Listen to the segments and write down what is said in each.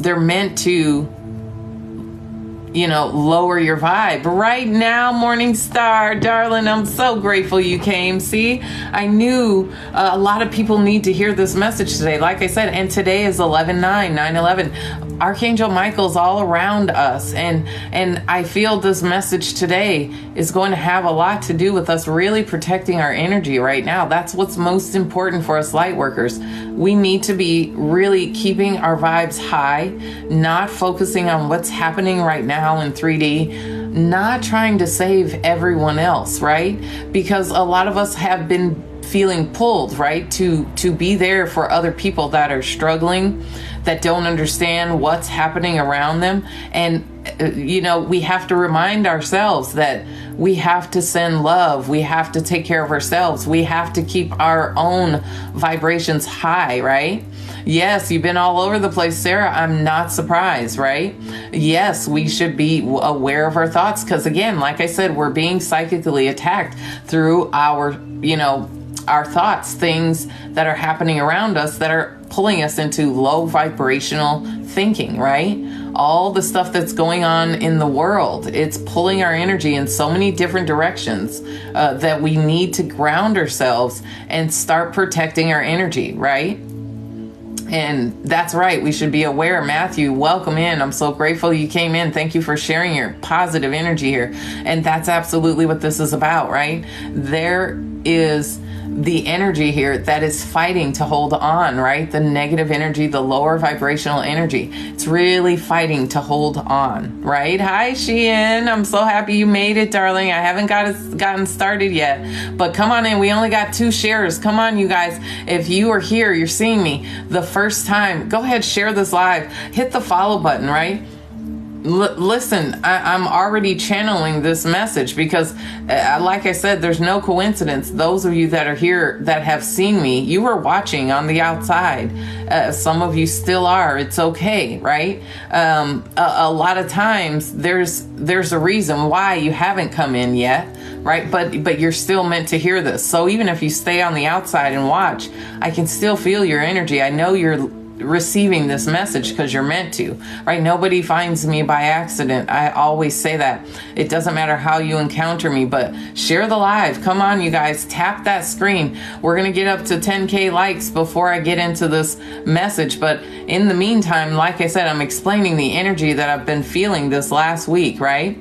they're meant to, lower your vibe. Right now, Morning Star, darling, I'm so grateful you came. See, I knew a lot of people need to hear this message today. Like I said, and today is 9/11. Archangel Michael's all around us. And I feel this message today is going to have a lot to do with us really protecting our energy right now. That's what's most important for us light workers. We need to be really keeping our vibes high, not focusing on what's happening right now in 3D, not trying to save everyone else, right? Because a lot of us have been feeling pulled, right, to be there for other people that are struggling, that don't understand what's happening around them. And we have to remind ourselves that we have to send love. We have to take care of ourselves. We have to keep our own vibrations high, right? Yes, you've been all over the place, Sarah. I'm not surprised, right? Yes, we should be aware of our thoughts because, again, like I said, we're being psychically attacked through our thoughts, things that are happening around us that are pulling us into low vibrational thinking, right? All the stuff that's going on in the world, it's pulling our energy in so many different directions that we need to ground ourselves and start protecting our energy, right? And that's right. We should be aware. Matthew, welcome in. I'm so grateful you came in. Thank you for sharing your positive energy here. And that's absolutely what this is about, right? There is the energy here that is fighting to hold on, right? The negative energy, the lower vibrational energy. It's really fighting to hold on, right? Hi, Sheehan. I'm so happy you made it, darling. I haven't gotten started yet, but come on in. We only got 2 shares. Come on, you guys. If you are here, you're seeing me the first time, go ahead, share this live. Hit the follow button, right? Listen, I'm already channeling this message because, like I said, there's no coincidence. Those of you that are here that have seen me, you were watching on the outside. Some of you still are. It's okay, right? A lot of times there's a reason why you haven't come in yet, right? But you're still meant to hear this. So even if you stay on the outside and watch, I can still feel your energy. I know you're receiving this message because you're meant to, right? Nobody finds me by accident. I always say that. It doesn't matter how you encounter me, but share the live. Come on, you guys, tap that screen. We're going to get up to 10K likes before I get into this message. But in the meantime, like I said, I'm explaining the energy that I've been feeling this last week, right?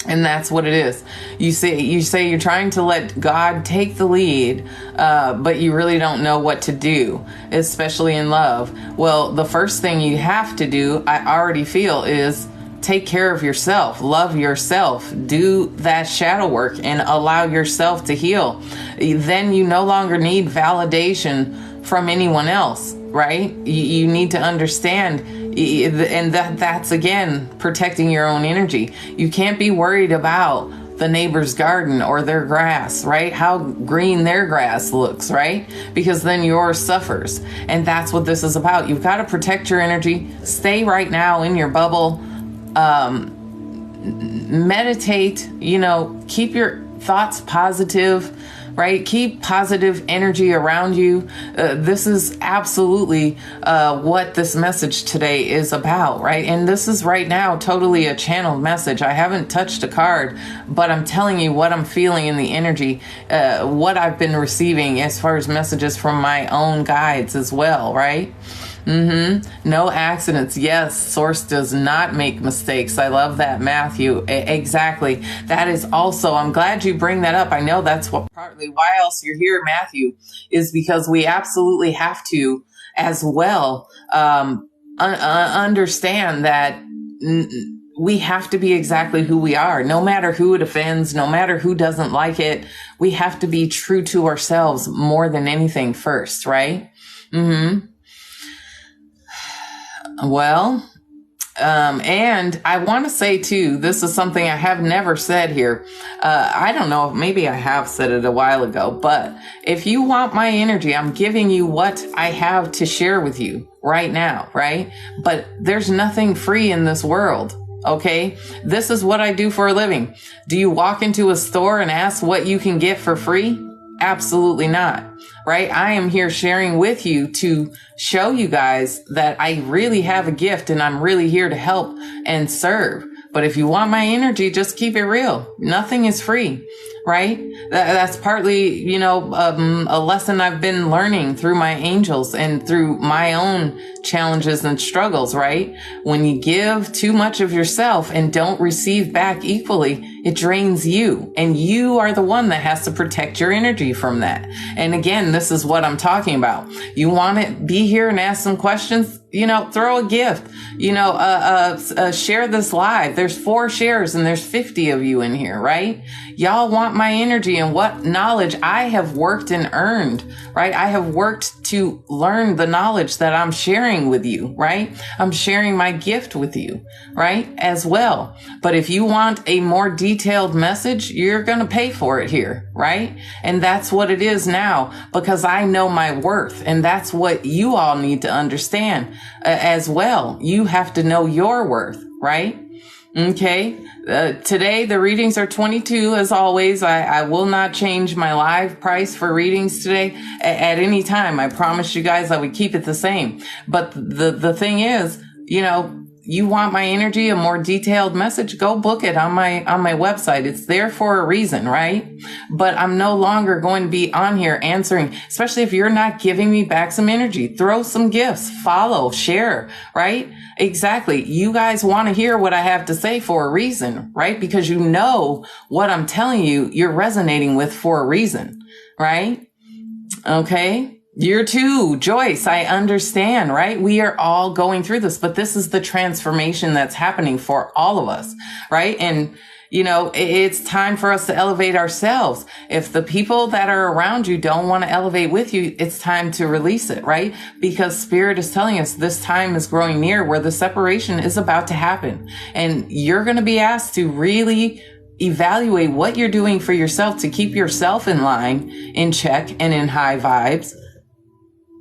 And that's what it is. You say you're trying to let God take the lead, but you really don't know what to do, especially in love. Well, the first thing you have to do, I already feel, is take care of yourself, love yourself, do that shadow work and allow yourself to heal. Then you no longer need validation from anyone else, right? You need to understand, and that's again protecting your own energy. You can't be worried about the neighbor's garden or their grass, right? How green their grass looks, right? Because then yours suffers. And that's what this is about. You've got to protect your energy. Stay right now in your bubble. Meditate, keep your thoughts positive, right? Keep positive energy around you. This is absolutely what this message today is about, right? And this is right now totally a channeled message. I haven't touched a card, but I'm telling you what I'm feeling in the energy, what I've been receiving as far as messages from my own guides as well, right? No accidents. Yes, Source does not make mistakes. I love that, Matthew. Exactly. That is also, I'm glad you bring that up. I know that's what partly why else you're here, Matthew, is because we absolutely have to as well understand that we have to be exactly who we are, no matter who it offends, no matter who doesn't like it. We have to be true to ourselves more than anything first, right? Well, and I want to say too, this is something I have never said here. I don't know, maybe I have said it a while ago, but if you want my energy, I'm giving you what I have to share with you right now, right? But there's nothing free in this world. Okay. This is what I do for a living. Do you walk into a store and ask what you can get for free? Absolutely not. right? I am here sharing with you to show you guys that I really have a gift and I'm really here to help and serve. But if you want my energy, just keep it real. Nothing is free, right? That's partly, a lesson I've been learning through my angels and through my own challenges and struggles, right? When you give too much of yourself and don't receive back equally, it drains you, and you are the one that has to protect your energy from that. And again, this is what I'm talking about. You want to be here and ask some questions? Throw a gift, share this live. There's 4 shares and there's 50 of you in here, right? Y'all want my energy and what knowledge I have worked and earned, right? I have worked to learn the knowledge that I'm sharing with you, right? I'm sharing my gift with you, right? As well. But if you want a more detailed message, you're going to pay for it here, right? And that's what it is now, because I know my worth, and that's what you all need to understand as well. You have to know your worth, right? Okay. Today the readings are $22 as always. I will not change my live price for readings today at any time. I promised you guys I would keep it the same. But the thing is, you want my energy, a more detailed message, go book it on my website. It's there for a reason, right? But I'm no longer going to be on here answering, especially if you're not giving me back some energy. Throw some gifts, follow, share, right? Exactly. You guys want to hear what I have to say for a reason, right? Because you know what I'm telling you, you're resonating with for a reason, right? Okay. Year 2, Joyce, I understand, right? We are all going through this, but this is the transformation that's happening for all of us, right? And, it's time for us to elevate ourselves. If the people that are around you don't want to elevate with you, it's time to release it, right? Because Spirit is telling us this time is growing near where the separation is about to happen. And you're going to be asked to really evaluate what you're doing for yourself to keep yourself in line, in check, and in high vibes,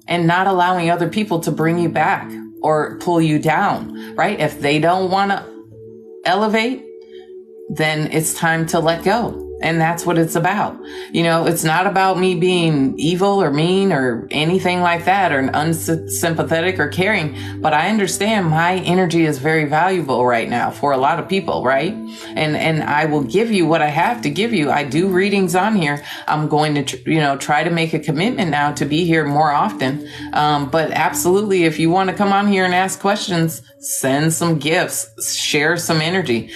and not allowing other people to bring you back or pull you down, right? If they don't want to elevate, then it's time to let go. And that's what it's about. It's not about me being evil or mean or anything like that, or unsympathetic or caring, but I understand my energy is very valuable right now for a lot of people, right? And I will give you what I have to give you. I do readings on here. I'm going to, try to make a commitment now to be here more often. But absolutely, if you want to come on here and ask questions, send some gifts, share some energy,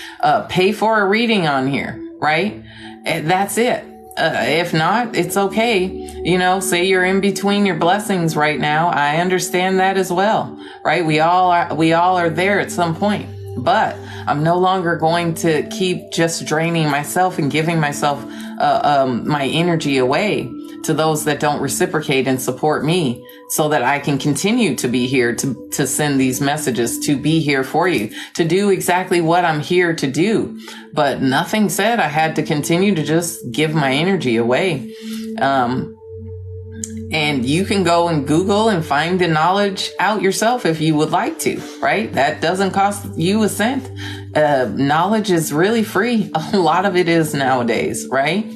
pay for a reading on here, right? That's it. If not, it's okay. Say you're in between your blessings right now. I understand that as well, right? We all are there at some point, but I'm no longer going to keep just draining myself and giving myself, my energy away to those that don't reciprocate and support me, so that I can continue to be here to send these messages, to be here for you, to do exactly what I'm here to do. But nothing said I had to continue to just give my energy away. And you can go and Google and find the knowledge out yourself if you would like to, right? That doesn't cost you a cent. Knowledge is really free. A lot of it is nowadays, right?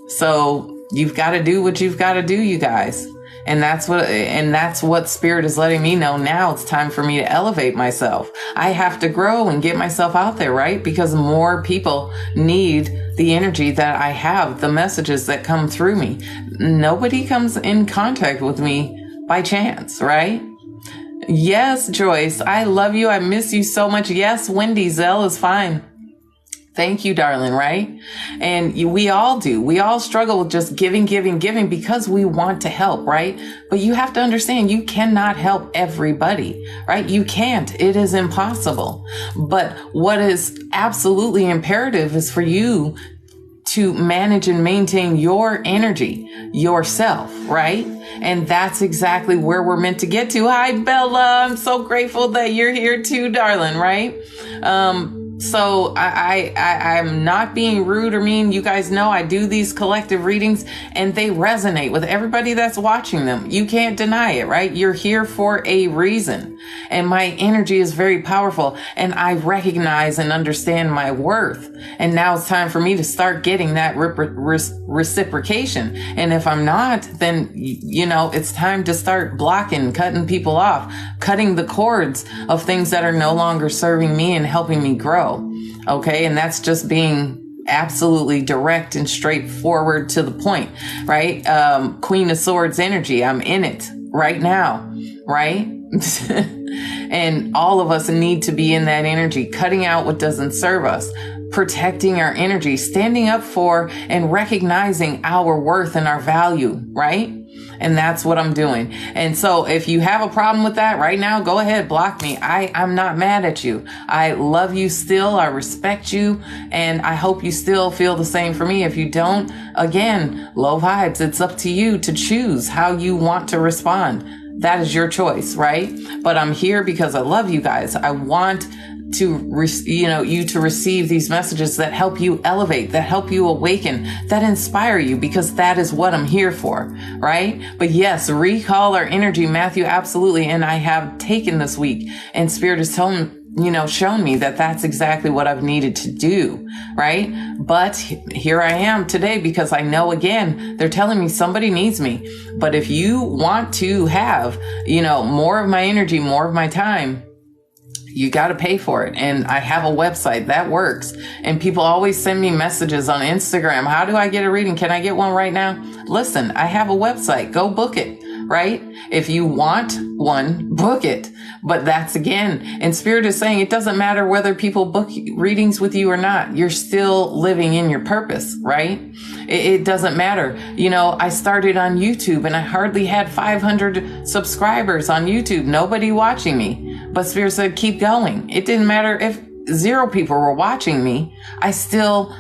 So you've got to do what you've got to do, you guys. And that's what Spirit is letting me know now. It's time for me to elevate myself. I have to grow and get myself out there, right? Because more people need the energy that I have, the messages that come through me. Nobody comes in contact with me by chance, right? Yes, Joyce, I love you. I miss you so much. Yes, Wendy, Zell is fine. Thank you, darling, right? And we all do. We all struggle with just giving because we want to help, right? But you have to understand, you cannot help everybody, right? You can't. It is impossible. But what is absolutely imperative is for you to manage and maintain your energy yourself, right? And that's exactly where we're meant to get to. Hi, Bella. I'm so grateful that you're here too, darling, right? So I'm not being rude or mean. You guys know I do these collective readings and they resonate with everybody that's watching them. You can't deny it, right? You're here for a reason. And my energy is very powerful and I recognize and understand my worth. And now it's time for me to start getting that reciprocation. And if I'm not, then, it's time to start blocking, cutting people off, cutting the cords of things that are no longer serving me and helping me grow. Okay. And that's just being absolutely direct and straightforward to the point, right? Queen of Swords energy. I'm in it right now, right? And all of us need to be in that energy, cutting out what doesn't serve us, protecting our energy, standing up for and recognizing our worth and our value, right? And that's what I'm doing. And so if you have a problem with that right now, go ahead, block me. I'm not mad at you. I love you still. I respect you. And I hope you still feel the same for me. If you don't, again, low vibes. It's up to you to choose how you want to respond. That is your choice, right? But I'm here because I love you guys. I want to, you to receive these messages that help you elevate, that help you awaken, that inspire you, because that is what I'm here for, right? But yes, recall our energy, Matthew, absolutely. And I have taken this week and Spirit has shown me that that's exactly what I've needed to do, right? But here I am today because I know, again, they're telling me somebody needs me. But if you want to have, more of my energy, more of my time, you got to pay for it. And I have a website that works. And people always send me messages on Instagram. How do I get a reading? Can I get one right now? Listen, I have a website. Go book it, right? If you want one, book it. But that's again, and Spirit is saying it doesn't matter whether people book readings with you or not. You're still living in your purpose, right? It doesn't matter. I started on YouTube and I hardly had 500 subscribers on YouTube. Nobody watching me. But Spirit said, keep going. It didn't matter if 0 people were watching me. I still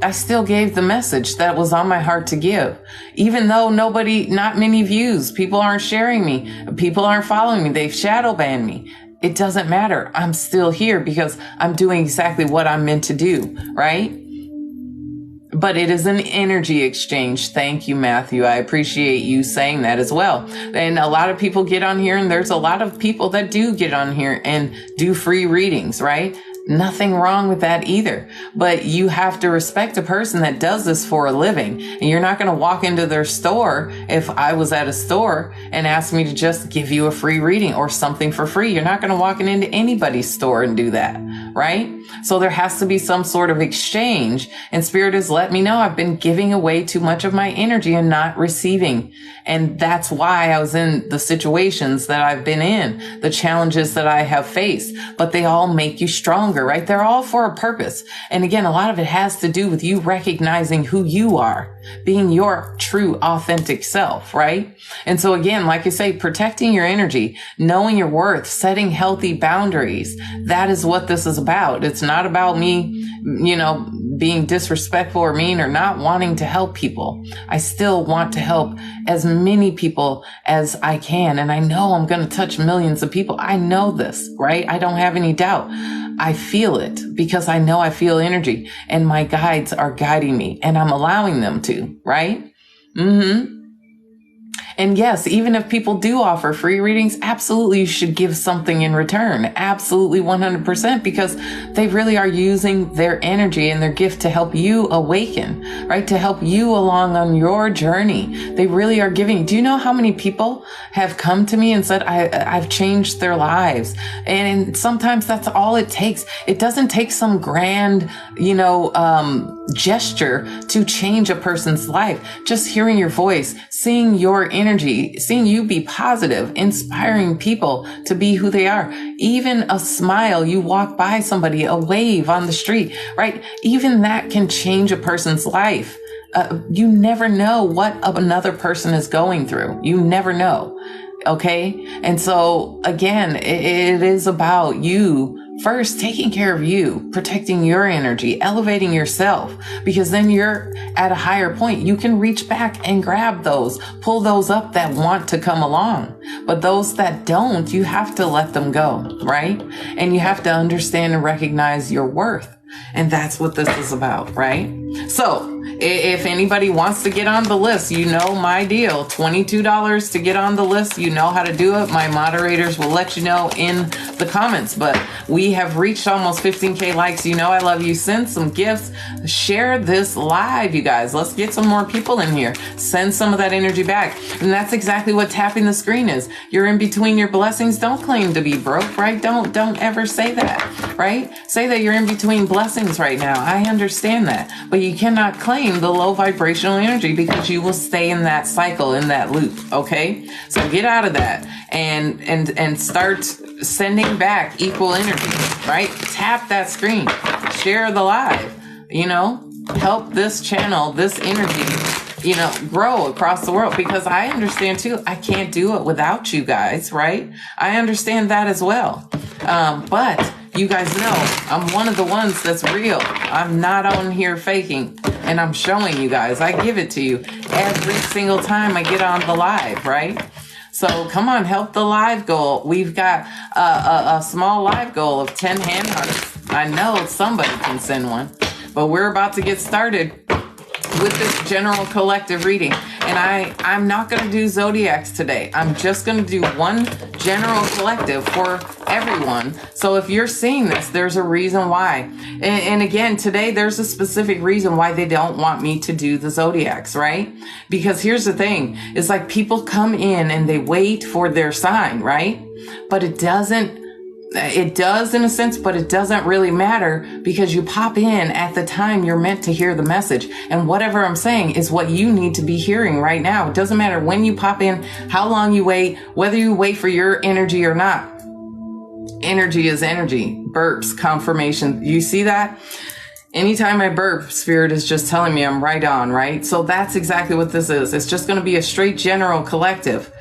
gave the message that was on my heart to give. Even though not many views, people aren't sharing me, people aren't following me, they've shadow banned me. It doesn't matter. I'm still here because I'm doing exactly what I'm meant to do, right? But it is an energy exchange. Thank you, Matthew. I appreciate you saying that as well. And a lot of people get on here, and there's a lot of people that do get on here and do free readings, right? Nothing wrong with that either. But you have to respect a person that does this for a living. And you're not going to walk into their store if I was at a store and ask me to just give you a free reading or something for free. You're not going to walk into anybody's store and do that, right? So there has to be some sort of exchange. And Spirit has let me know I've been giving away too much of my energy and not receiving. And that's why I was in the situations that I've been in, the challenges that I have faced. But they all make you stronger, right? They're all for a purpose. And again, a lot of it has to do with you recognizing who you are, being your true, authentic self, right? And so again, like I say, protecting your energy, knowing your worth, setting healthy boundaries. That is what this is about. It's not about me, being disrespectful or mean or not wanting to help people. I still want to help as many people as I can. And I know I'm going to touch millions of people. I know this, right? I don't have any doubt. I feel it because I know I feel energy and my guides are guiding me and I'm allowing them to, right? And yes, even if people do offer free readings, absolutely you should give something in return. Absolutely 100%, because they really are using their energy and their gift to help you awaken, right? To help you along on your journey. They really are giving. Do you know how many people have come to me and said, I've changed their lives? And sometimes that's all it takes. It doesn't take some grand, gesture to change a person's life. Just hearing your voice, seeing your energy, seeing you be positive, inspiring people to be who they are. Even a smile, you walk by somebody, a wave on the street, right? Even that can change a person's life. You never know what another person is going through. You never know. Okay. And so again, it is about you first taking care of you, protecting your energy, elevating yourself, because then you're at a higher point. You can reach back and grab those, pull those up that want to come along. But those that don't, you have to let them go, right? And you have to understand and recognize your worth. And that's what this is about, right? So if anybody wants to get on the list, you know my deal. $22 to get on the list. You know how to do it. My moderators will let you know in the comments. But we have reached almost 15K likes. You know I love you. Send some gifts. Share this live, you guys. Let's get some more people in here. Send some of that energy back. And that's exactly what tapping the screen is. You're in between your blessings. Don't claim to be broke, right? Don't ever say that, right? Say that you're in between blessings right now. I understand that. But you cannot claim the low vibrational energy because you will stay in that cycle, in that loop. Okay. So get out of that and start sending back equal energy, right? Tap that screen, share the live, help this channel, this energy, grow across the world, because I understand too, I can't do it without you guys, right? I understand that as well. But you guys know I'm one of the ones that's real. I'm not on here faking, and I'm showing you guys. I give it to you every single time I get on the live, right? So come on, help the live goal. We've got a small live goal of 10 hand hearts. I know somebody can send one, but we're about to get started with this general collective reading. And I'm not going to do zodiacs today. I'm just going to do one general collective for everyone. So if you're seeing this, there's a reason why. And again, today, there's a specific reason why they don't want me to do the zodiacs, right? Because here's the thing. It's like people come in and they wait for their sign, right? But it does in a sense, but it doesn't really matter, because you pop in at the time you're meant to hear the message. And whatever I'm saying is what you need to be hearing right now. It doesn't matter when you pop in, how long you wait, whether you wait for your energy or not. Energy is energy. Burps, confirmation. You see that? Anytime I burp, Spirit is just telling me I'm right on, right? So that's exactly what this is. It's just going to be a straight general collective.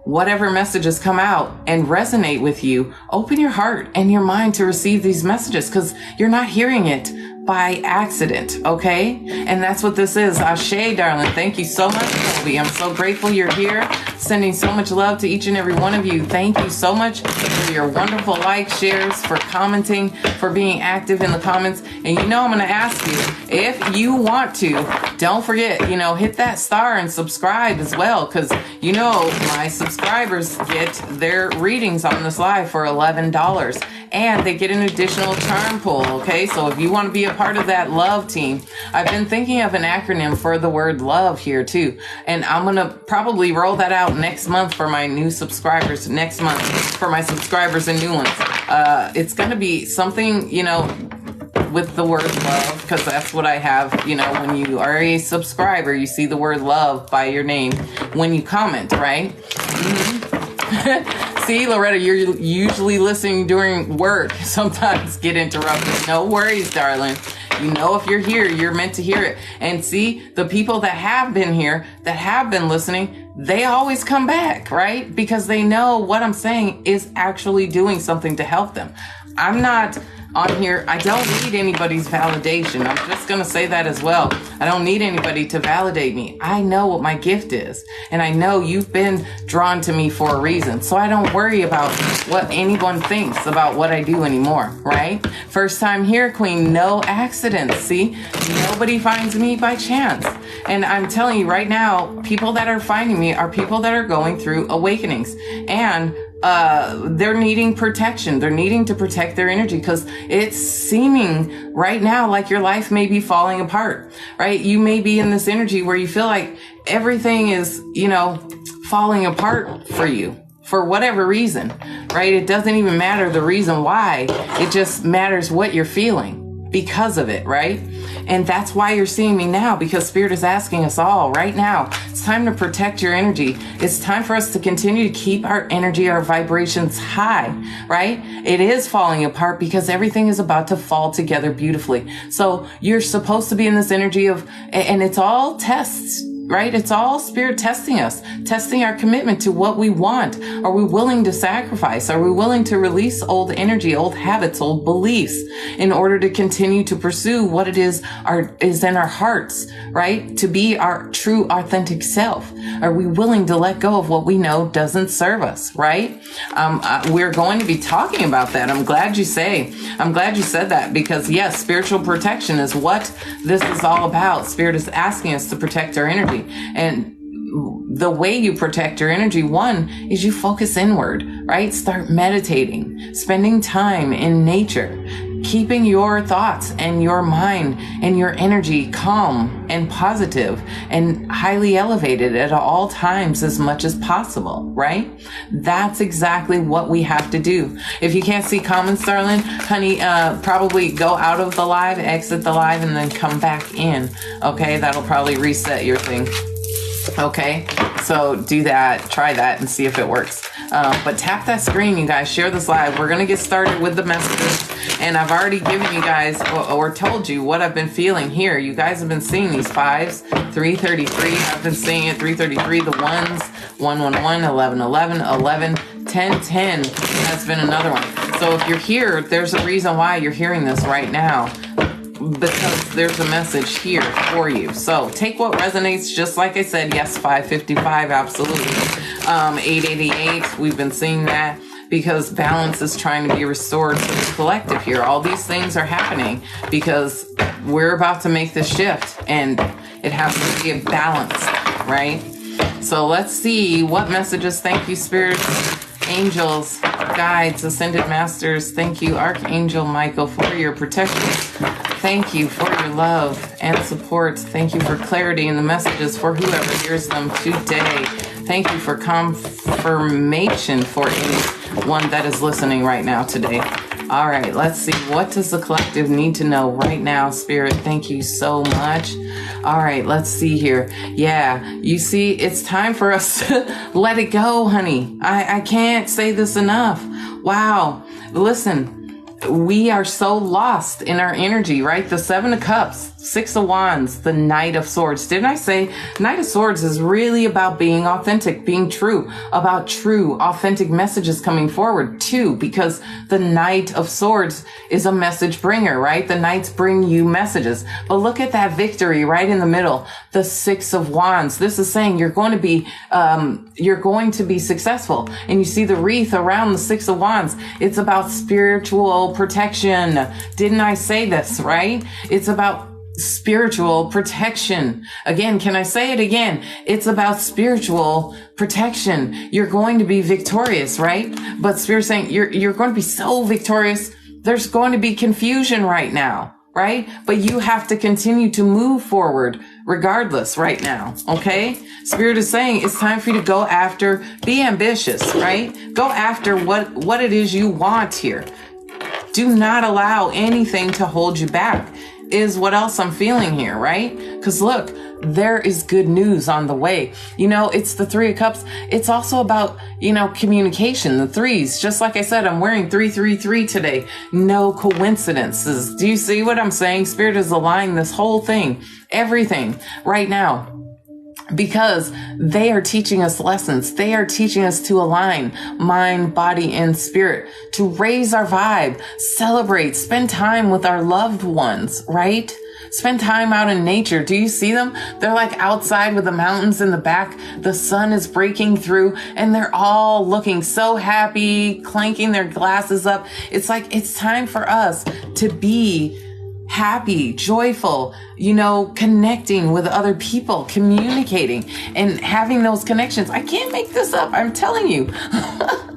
Whatever messages come out and resonate with you, open your heart and your mind to receive these messages, because you're not hearing it by accident, okay? And that's what this is. Ashe, darling. Thank you so much, Colby. I'm so grateful you're here. Sending so much love to each and every one of you. Thank you so much for your wonderful likes, shares, for commenting, for being active in the comments. And I'm going to ask you, if you want to, don't forget, hit that star and subscribe as well, because my subscribers get their readings on this live for $11, and they get an additional charm pull, okay? So if you want to be a part of that love team, I've been thinking of an acronym for the word love here too, and I'm going to probably roll that out next month for my new subscribers, next month for my subscribers and new ones. It's going to be something, with the word love, because that's what I have. When you are a subscriber, you see the word love by your name when you comment, right? Mm-hmm. See, Loretta, you're usually listening during work. Sometimes get interrupted. No worries, darling. If you're here, you're meant to hear it. And see, the people that have been here, that have been listening, they always come back, right? Because they know what I'm saying is actually doing something to help them. I'm not on here. I don't need anybody's validation. I'm just going to say that as well. I don't need anybody to validate me. I know what my gift is. And I know you've been drawn to me for a reason. So I don't worry about what anyone thinks about what I do anymore, right? First time here, Queen, no accidents. See, nobody finds me by chance. And I'm telling you right now, people that are finding me are people that are going through awakenings. And they're needing protection. They're needing to protect their energy, because it's seeming right now like your life may be falling apart, right? You may be in this energy where you feel like everything is, falling apart for you for whatever reason, right? It doesn't even matter the reason why. It just matters what you're feeling because of it, right? And that's why you're seeing me now, because Spirit is asking us all right now. It's time to protect your energy. It's time for us to continue to keep our energy, our vibrations high, right? It is falling apart because everything is about to fall together beautifully. So you're supposed to be in this energy of, and it's all tests. right? It's all Spirit testing us, testing our commitment to what we want. Are we willing to sacrifice? Are we willing to release old energy, old habits, old beliefs in order to continue to pursue what it is in our hearts, right? To be our true, authentic self. Are we willing to let go of what we know doesn't serve us, right? We're going to be talking about that. I'm glad you said that, because yes, spiritual protection is what this is all about. Spirit is asking us to protect our energy. And the way you protect your energy, one, is you focus inward, right? Start meditating, spending time in nature, keeping your thoughts and your mind and your energy calm and positive and highly elevated at all times as much as possible, right? That's exactly what we have to do. If you can't see comments, darling, honey, probably go out of the live, exit the live, and then come back in. Okay, that'll probably reset your thing. Okay, so do that, try that and see if it works. But tap that screen, you guys, share this live. We're going to get started with the messages. And I've already given you guys or told you what I've been feeling here. You guys have been seeing these fives, 333. I've been seeing it, 333, the ones, 111, 1111, 11, 1010 has been another one. So if you're here, there's a reason why you're hearing this right now, because there's a message here for you. So take what resonates, just like I said. Yes, 555, absolutely. 888, we've been seeing that, because balance is trying to be restored to the collective here. All these things are happening because we're about to make this shift, and it has to be a balance, right? So let's see what messages. Thank you, spirits, angels, guides, ascended masters. Thank you, Archangel Michael, for your protection. Thank you for your love and support. Thank you for clarity in the messages for whoever hears them today. Thank you for confirmation for anyone that is listening right now today. All right, let's see. What does the collective need to know right now, Spirit? Thank you so much. All right, let's see here. Yeah, you see, it's time for us to let it go, honey. I can't say this enough. Wow. Listen. We are so lost in our energy, right? The 7 of Cups, 6 of Wands, the Knight of Swords. Didn't I say Knight of Swords is really about being authentic, being true, about true, authentic messages coming forward too, because the Knight of Swords is a message bringer, right? The Knights bring you messages. But look at that victory right in the middle, the 6 of Wands. This is saying you're going to be successful. And you see the wreath around the 6 of Wands. It's about spiritual protection. Didn't I say this, right? It's about spiritual protection. Again, can I say it again? It's about spiritual protection. You're going to be victorious, right? But Spirit's saying you're going to be so victorious. There's going to be confusion right now, right? But you have to continue to move forward regardless right now, okay? Spirit is saying it's time for you to go after, be ambitious, right? Go after what it is you want here. Do not allow anything to hold you back, is what else I'm feeling here, right? Because look, there is good news on the way. You know, it's the 3 of Cups. It's also about, communication, the threes. Just like I said, I'm wearing 333 today. No coincidences. Do you see what I'm saying? Spirit is aligning this whole thing, everything right now, because they are teaching us lessons. They are teaching us to align mind, body, and spirit, to raise our vibe, celebrate, spend time with our loved ones, right? Spend time out in nature. Do you see them? They're like outside with the mountains in the back. The sun is breaking through and they're all looking so happy, clanking their glasses up. It's like, it's time for us to be happy, joyful, connecting with other people, communicating and having those connections. I can't make this up. I'm telling you.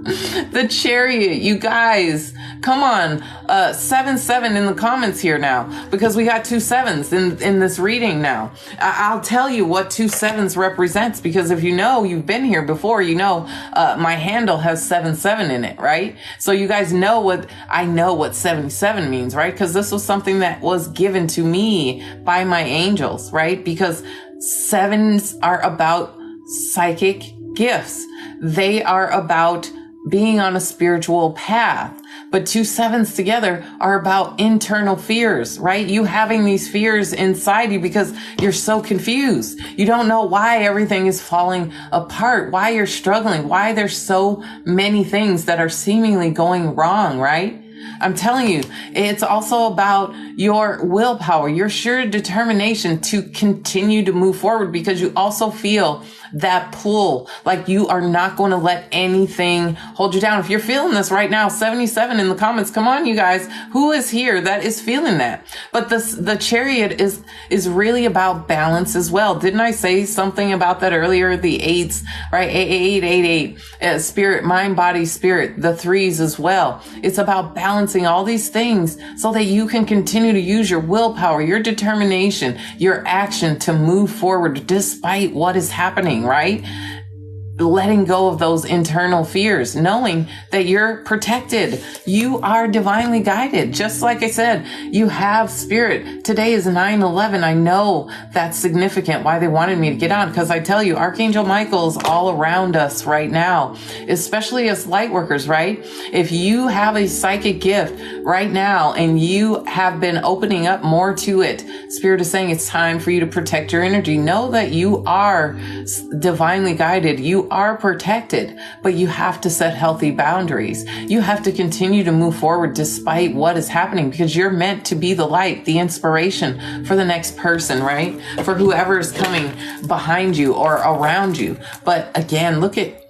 The Chariot, you guys, come on. 7-7 in the comments here now, because we got 2 7s in this reading now. I'll tell you what 2 7s represents, because if you've been here before, my handle has 7-7 in it, right? So you guys know I know what 77 means, right? Because this was something that was given to me by my angels, right? Because 7s are about psychic gifts. They are about being on a spiritual path. But two sevens together are about internal fears, right? You having these fears inside you because you're so confused. You don't know why everything is falling apart, why you're struggling, why there's so many things that are seemingly going wrong, right? I'm telling you, it's also about your willpower, your sheer determination to continue to move forward, because you also feel that pull, like you are not going to let anything hold you down. If you're feeling this right now, 77 in the comments, come on, you guys, who is here that is feeling that? But the Chariot is really about balance as well. Didn't I say something about that earlier? The eights, right? 8888, spirit, mind, body, spirit, the threes as well. It's about balancing all these things so that you can continue to use your willpower, your determination, your action to move forward despite what is happening, right? Letting go of those internal fears, knowing that you're protected. You are divinely guided. Just like I said, you have spirit. Today is 9/11. I know that's significant why they wanted me to get on, because I tell you, Archangel Michael's all around us right now, especially as light workers, right? If you have a psychic gift right now and you have been opening up more to it, Spirit is saying it's time for you to protect your energy. Know that you are divinely guided. You are protected, but you have to set healthy boundaries. You have to continue to move forward despite what is happening, because you're meant to be the light, the inspiration for the next person, right? For whoever is coming behind you or around you. But again, look at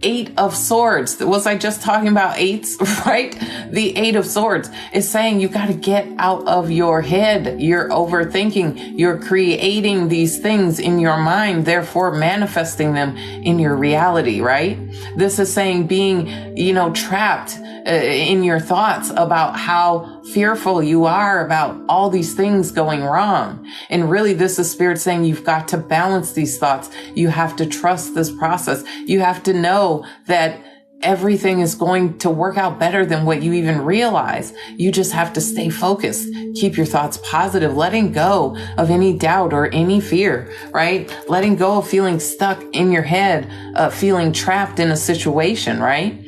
Eight of Swords. Was I just talking about eights, right? The Eight of Swords is saying you got to get out of your head. You're overthinking. You're creating these things in your mind, therefore manifesting them in your reality, right? This is saying being, trapped in your thoughts about how fearful you are about all these things going wrong. And really, this is Spirit saying you've got to balance these thoughts. You have to trust this process. You have to know that everything is going to work out better than what you even realize. You just have to stay focused. Keep your thoughts positive, letting go of any doubt or any fear, right? Letting go of feeling stuck in your head, feeling trapped in a situation, right?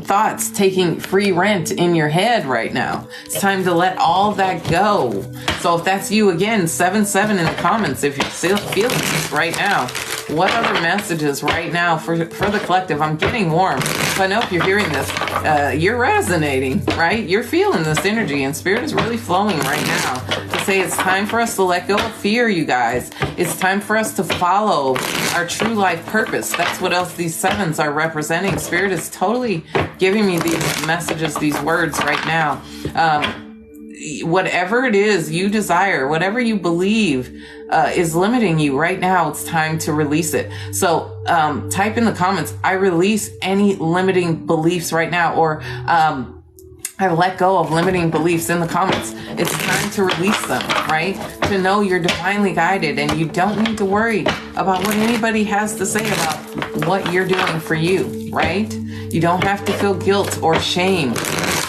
Thoughts taking free rent in your head right now. It's time to let all that go. So if that's you, again, 77 in the comments, if you're still feeling this right now. What other messages right now for the collective? I'm getting warm. So I know if you're hearing this, you're resonating, right? You're feeling this energy, and Spirit is really flowing right now to say it's time for us to let go of fear, you guys. It's time for us to follow our true life purpose. That's what else these sevens are representing. Spirit is totally giving me these messages, these words right now. Whatever it is you desire, whatever you believe is limiting you right now, it's time to release it. So type in the comments, I release any limiting beliefs right now, or I let go of limiting beliefs in the comments. It's time to release them, right? To know you're divinely guided, and you don't need to worry about what anybody has to say about what you're doing for you, right? You don't have to feel guilt or shame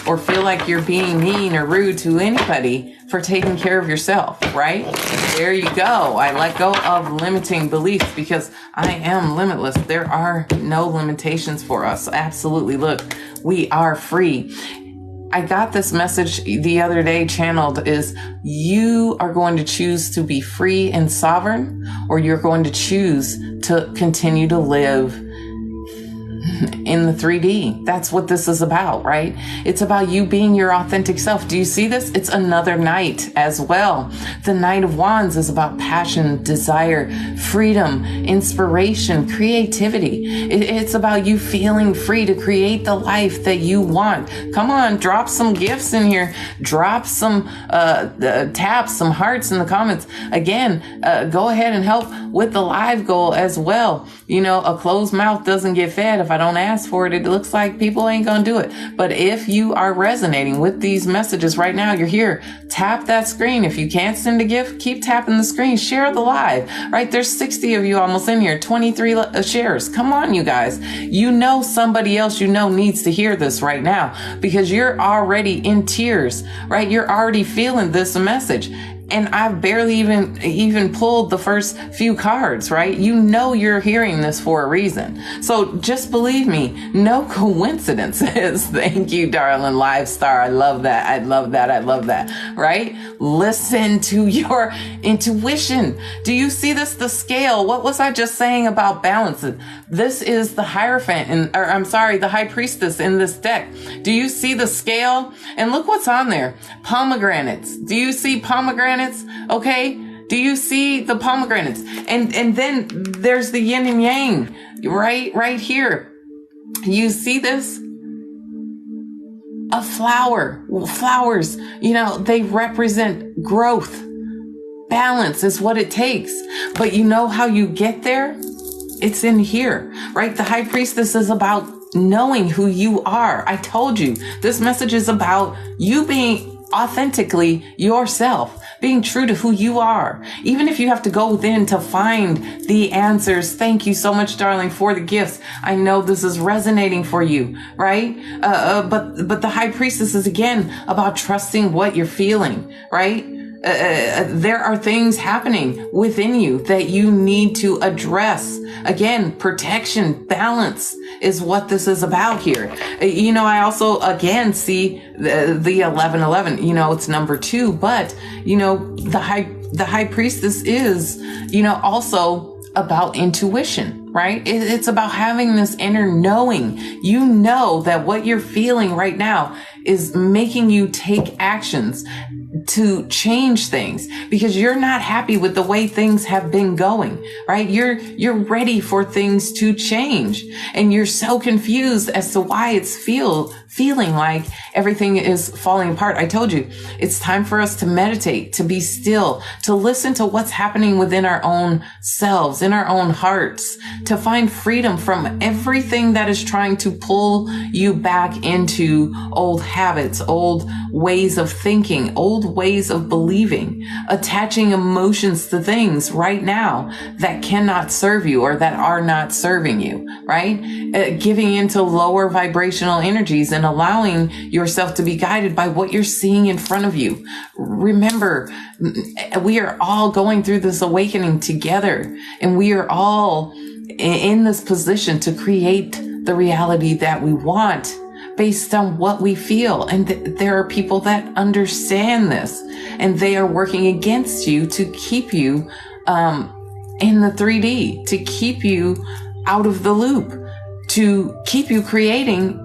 or feel like you're being mean or rude to anybody for taking care of yourself, right? There you go. I let go of limiting beliefs because I am limitless. There are no limitations for us. Absolutely. Look, we are free. I got this message the other day channeled is you are going to choose to be free and sovereign, or you're going to choose to continue to live in the 3D. That's what this is about, right? It's about you being your authentic self. Do you see this? It's another night as well. The Knight of Wands is about passion, desire, freedom, inspiration, creativity. It's about you feeling free to create the life that you want. Come on, drop some gifts in here. Drop some taps, some hearts in the comments. Again, go ahead and help with the live goal as well. A closed mouth doesn't get fed. If I don't ask for it, it looks like people ain't gonna do it. But if you are resonating with these messages right now, you're here, tap that screen. If you can't send a gift, keep tapping the screen. Share the live, right? There's 60 of you almost in here, 23 shares. Come on, you guys. Somebody else needs to hear this right now because you're already in tears, right? You're already feeling this message. and I've barely even pulled the first few cards, right? You know you're hearing this for a reason. So just believe me, no coincidences. Thank you, darling Live Star. I love that. I love that. I love that. Right? Listen to your intuition. Do you see this? The scale. What was I just saying about balance? This is the Hierophant, the High Priestess in this deck. Do you see the scale? And look what's on there. Pomegranates. Do you see pomegranates? Okay. Do you see the pomegranates? And then there's the yin and yang, right here. You see this? A flower. Flowers, they represent growth. Balance is what it takes. But you know how you get there? It's in here, right? The High Priestess is about knowing who you are. I told you, this message is about you being authentically yourself, being true to who you are. Even if you have to go within to find the answers. Thank you so much, darling, for the gifts. I know this is resonating for you, right? But the High Priestess is again about trusting what you're feeling, right? There are things happening within you that you need to address. Again, protection, balance is what this is about here. I also again see the 1111. It's number 2, but the High Priestess is also about intuition, right? It's about having this inner knowing. You know that what you're feeling right now is making you take actions to change things because you're not happy with the way things have been going, right? You're ready for things to change and you're so confused as to why it's feeling like everything is falling apart. I told you, it's time for us to meditate, to be still, to listen to what's happening within our own selves, in our own hearts, to find freedom from everything that is trying to pull you back into old habits, old ways of thinking, old ways of believing, attaching emotions to things right now that cannot serve you or that are not serving you, right? Giving into lower vibrational energies and allowing yourself to be guided by what you're seeing in front of you. Remember, we are all going through this awakening together, and we are all in this position to create the reality that we want based on what we feel. And there are people that understand this, and they are working against you to keep you in the 3D, to keep you out of the loop, to keep you creating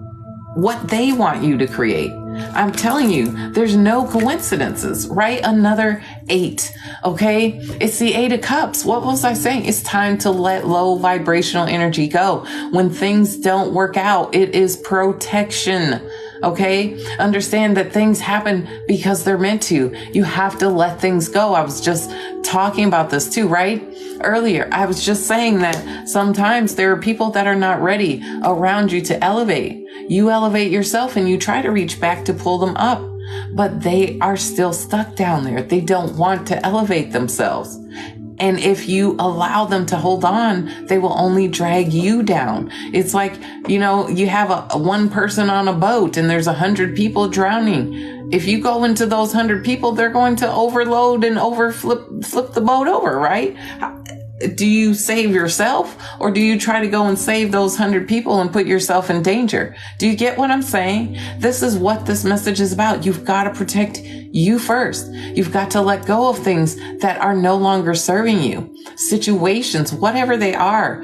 what they want you to create. I'm telling you, there's no coincidences, right? Another 8, okay? It's the 8 of Cups. What was I saying? It's time to let low vibrational energy go. When things don't work out, it is protection, okay? Understand that things happen because they're meant to. You have to let things go. I was just talking about this too, right? Earlier, I was just saying that sometimes there are people that are not ready around you to elevate. You elevate yourself and you try to reach back to pull them up, but they are still stuck down there. They don't want to elevate themselves. And if you allow them to hold on, they will only drag you down. It's like, you have a one person on a boat and there's 100 people drowning. If you go into those 100 people, they're going to overload and flip the boat over, right? Do you save yourself, or do you try to go and save those 100 people and put yourself in danger? Do you get what I'm saying? This is what this message is about. You've got to protect you first. You've got to let go of things that are no longer serving you. Situations, whatever they are.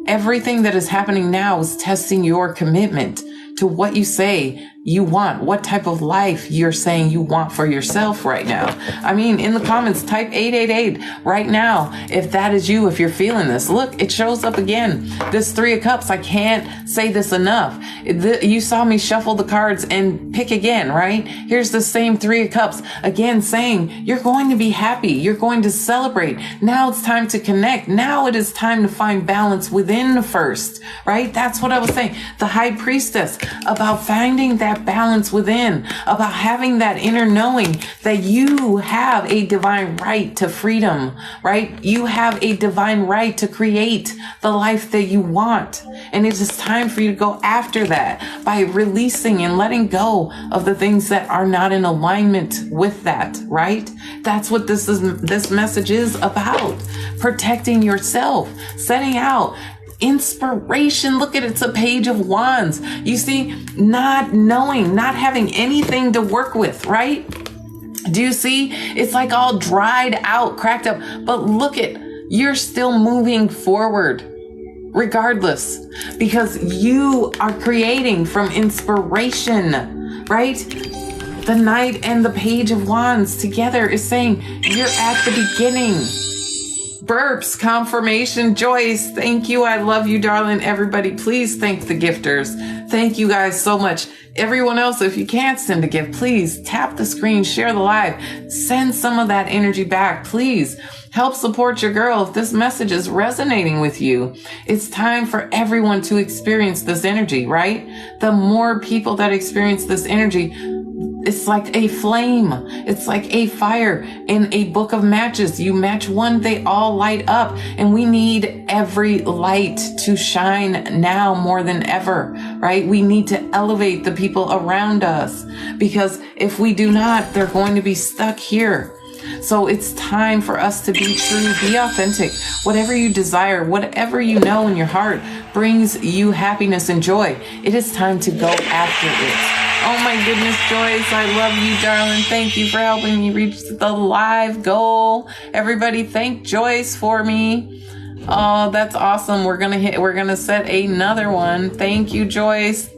Everything that is happening now is testing your commitment to what you say you want, what type of life you're saying you want for yourself right now. I mean, in the comments, type 888 right now if that is you, if you're feeling this. Look, it shows up again. This 3 of Cups, I can't say this enough. You saw me shuffle the cards and pick again, right? Here's the same 3 of Cups, again saying you're going to be happy. You're going to celebrate. Now it's time to connect. Now it is time to find balance within first, right? That's what I was saying. The High Priestess, about finding that that balance within, about having that inner knowing that you have a divine right to freedom, right? You have a divine right to create the life that you want. And it is time for you to go after that by releasing and letting go of the things that are not in alignment with that, right? That's what this message is about. Protecting yourself, setting out inspiration. Look at it. It's a page of wands. You see, not knowing, not having anything to work with, right? Do you see? It's like all dried out, cracked up, but look at, you're still moving forward regardless, because you are creating from inspiration, right? The Knight and the Page of Wands together is saying you're at the beginning. Burps, confirmation, Joyce. Thank you. I love you, darling. Everybody, please thank the gifters. Thank you guys so much. Everyone else, if you can't send a gift, please tap the screen, share the live, send some of that energy back. Please help support your girl if this message is resonating with you. It's time for everyone to experience this energy, right? The more people that experience this energy, it's like a flame. It's like a fire in a book of matches. You match one, they all light up. And we need every light to shine now more than ever, right? We need to elevate the people around us, because if we do not, they're going to be stuck here. So it's time for us to be true, be authentic. Whatever you desire, whatever you know in your heart brings you happiness and joy, it is time to go after it. Oh my goodness, Joyce, I love you, darling. Thank you for helping me reach the live goal. Everybody, thank Joyce for me. Oh, that's awesome. We're gonna set another one. Thank you, Joyce.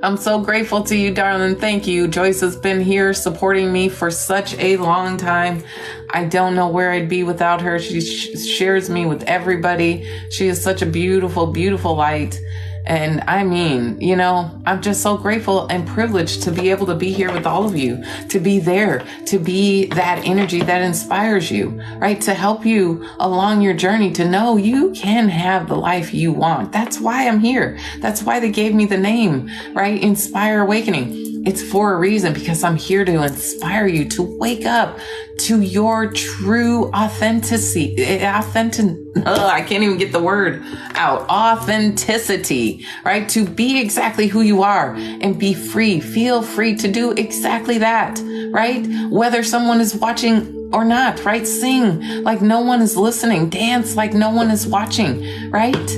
I'm so grateful to you, darling. Thank you. Joyce has been here supporting me for such a long time. I don't know where I'd be without her. She shares me with everybody. She is such a beautiful, beautiful light. And I mean, you know, I'm just so grateful and privileged to be able to be here with all of you, to be there, to be that energy that inspires you, right? To help you along your journey, to know you can have the life you want. That's why I'm here. That's why they gave me the name, right? Inspire Awakening. It's for a reason, because I'm here to inspire you to wake up to your true authenticity. I can't even get the word out. Authenticity, right? To be exactly who you are and be free. Feel free to do exactly that, right? Whether someone is watching or not, right? Sing like no one is listening. Dance like no one is watching, right?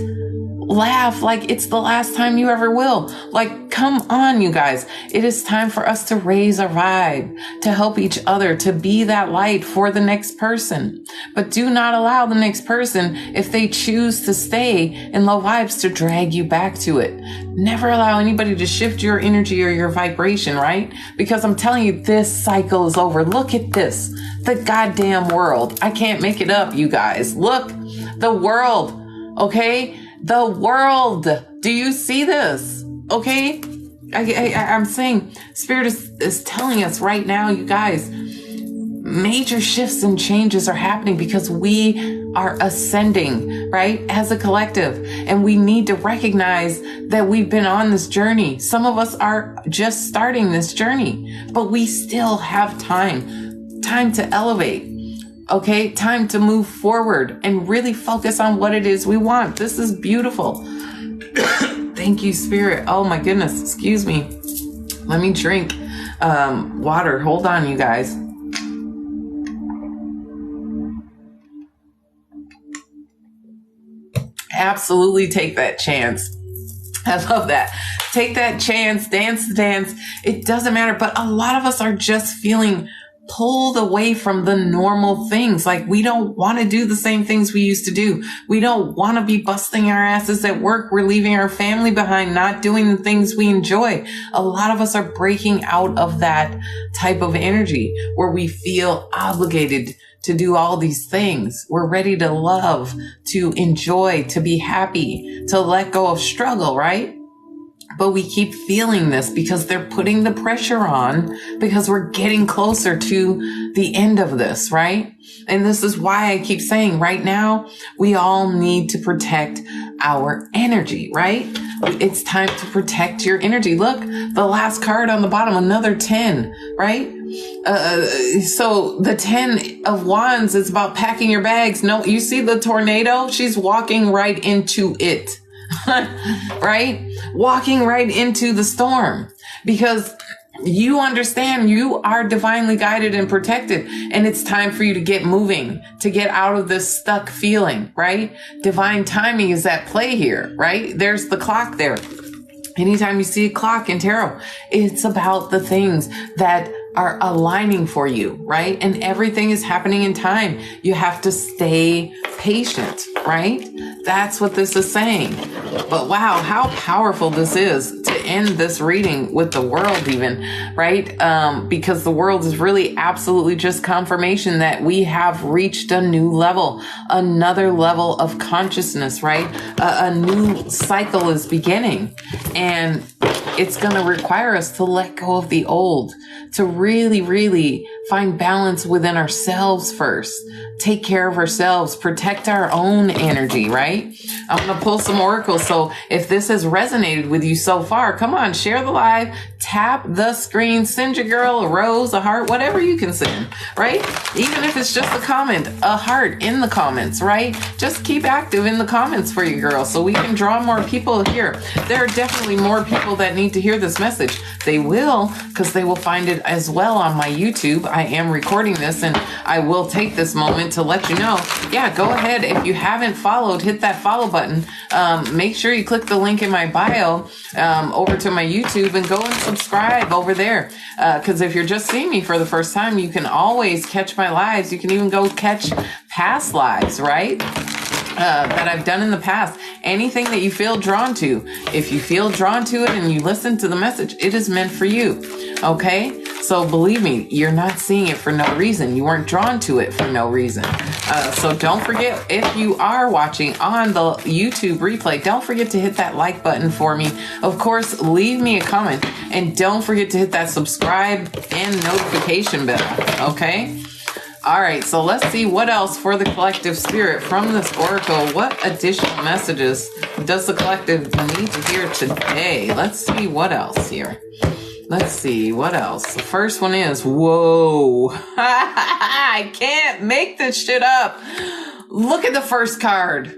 Laugh like it's the last time you ever will. Like, come on, you guys. It is time for us to raise our vibe, to help each other, to be that light for the next person. But do not allow the next person, if they choose to stay in low vibes, to drag you back to it. Never allow anybody to shift your energy or your vibration, right? Because I'm telling you, this cycle is over. Look at this. The goddamn world. I can't make it up, you guys. Look, the world, okay? The world. Do you see this? Okay. I'm saying Spirit is telling us right now, you guys, major shifts and changes are happening because we are ascending, right? As a collective. And we need to recognize that we've been on this journey. Some of us are just starting this journey, but we still have time to elevate. Okay, time to move forward and really focus on what it is we want. This is beautiful. Thank you, Spirit. Oh my goodness, excuse me. Let me drink water. Hold on, you guys. Absolutely take that chance. I love that. Take that chance, dance the dance. It doesn't matter, but a lot of us are just feeling pulled away from the normal things. Like, we don't want to do the same things we used to do. We don't want to be busting our asses at work. We're leaving our family behind, not doing the things we enjoy. A lot of us are breaking out of that type of energy where we feel obligated to do all these things. We're ready to love, to enjoy, to be happy, to let go of struggle, right? But we keep feeling this because they're putting the pressure on, because we're getting closer to the end of this, right? And this is why I keep saying right now, we all need to protect our energy, right? It's time to protect your energy. Look, the last card on the bottom, another 10, right? So the 10 of Wands is about packing your bags. No, you see the tornado? She's walking right into it, right? Walking right into the storm, because you understand you are divinely guided and protected, and it's time for you to get moving, to get out of this stuck feeling, right? Divine timing is at play here, right? There's the clock there. Anytime you see a clock in tarot, it's about the things that are aligning for you, right? And everything is happening in time. You have to stay patient, right? That's what this is saying. But wow, how powerful this is to end this reading with the world even, right? Because the world is really absolutely just confirmation that we have reached a new level, another level of consciousness, right? A new cycle is beginning, and it's going to require us to let go of the old, to really, really find balance within ourselves first, take care of ourselves, protect our own energy, right? I'm going to pull some oracles. So if this has resonated with you so far, come on, share the live, tap the screen, send your girl a rose, a heart, whatever you can send, right? Even if it's just a comment, a heart in the comments, right? Just keep active in the comments for you, girl, so we can draw more people here. There are definitely more people that need to hear this message. They will, because they will find it as well on my YouTube. I am recording this, and I will take this moment to let you know, yeah, go ahead. If you haven't followed, hit that follow button. Make sure you click the link in my bio over to my YouTube and go and subscribe over there. Because if you're just seeing me for the first time, you can always catch my lives. You can even go catch past lives, right? That I've done in the past. Anything that you feel drawn to. If you feel drawn to it and you listen to the message, it is meant for you. Okay? So believe me, you're not seeing it for no reason. You weren't drawn to it for no reason. So don't forget, if you are watching on the YouTube replay, don't forget to hit that like button for me. Of course, leave me a comment, and don't forget to hit that subscribe and notification bell. Okay? All right, so let's see what else for the collective spirit from this oracle. What additional messages does the collective need to hear today? Let's see what else here. Let's see what else. The first one is, whoa, I can't make this shit up. Look at the first card.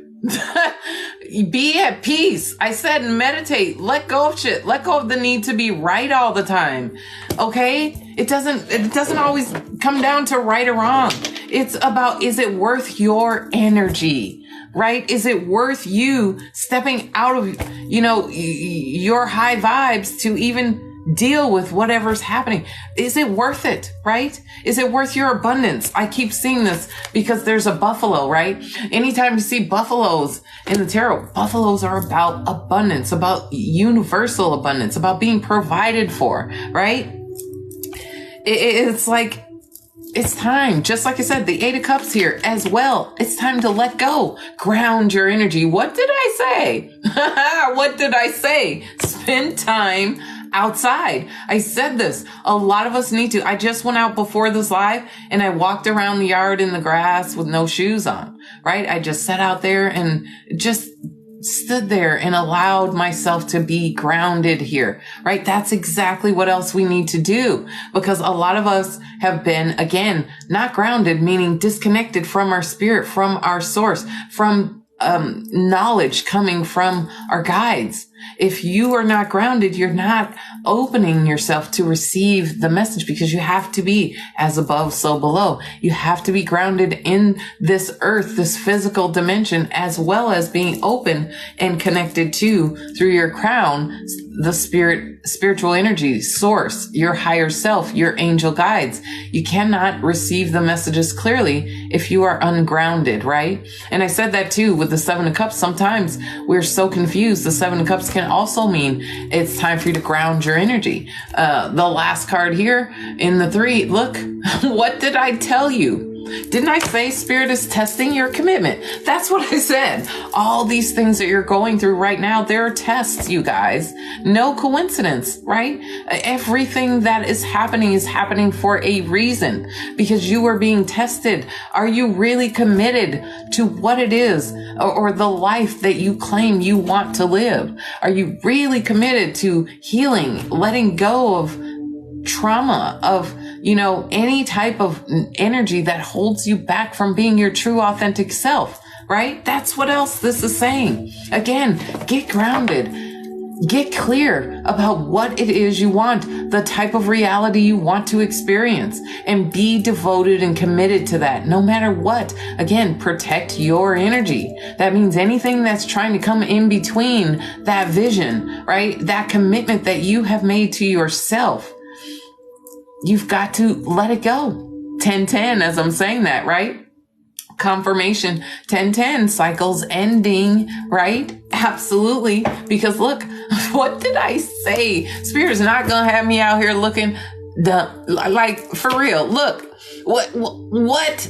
Be at peace. I said meditate, let go of shit, let go of the need to be right all the time. Okay? It doesn't always come down to right or wrong. It's about, is it worth your energy? Right? Is it worth you stepping out of, your high vibes to even deal with whatever's happening? Is it worth it, right? Is it worth your abundance? I keep seeing this because there's a buffalo, right? Anytime you see buffaloes in the tarot, buffaloes are about abundance, about universal abundance, about being provided for, right? It's like, it's time. Just like I said, the 8 of Cups here as well. It's time to let go. Ground your energy. What did I say? What did I say? Spend time outside. I said this. A lot of us need to. I just went out before this live and I walked around the yard in the grass with no shoes on, right? I just sat out there and just stood there and allowed myself to be grounded here, right? That's exactly what else we need to do, because a lot of us have been, again, not grounded, meaning disconnected from our spirit, from our source, from knowledge coming from our guides. If you are not grounded, you're not opening yourself to receive the message, because you have to be as above, so below. You have to be grounded in this earth, this physical dimension, as well as being open and connected to, through your crown, the spiritual energy, source, your higher self, your angel guides. You cannot receive the messages clearly if you are ungrounded, right? And I said that too with the 7 of Cups. Sometimes we're so confused. The 7 of Cups can also mean it's time for you to ground your energy. The last card here in the 3, look, what did I tell you? Didn't I say Spirit is testing your commitment? That's what I said. All these things that you're going through right now, there are tests, you guys. No coincidence, right? Everything that is happening for a reason, because you are being tested. Are you really committed to what it is or the life that you claim you want to live? Are you really committed to healing, letting go of trauma, of, any type of energy that holds you back from being your true authentic self, right? That's what else this is saying. Again, get grounded. Get clear about what it is you want, the type of reality you want to experience, and be devoted and committed to that no matter what. Again, protect your energy. That means anything that's trying to come in between that vision, right? That commitment that you have made to yourself. You've got to let it go. 1010, as I'm saying that, right? Confirmation, 1010, cycles ending, right? Absolutely. Because look, what did I say? Spirit's not going to have me out here looking dumb. Like, for real. Look, what?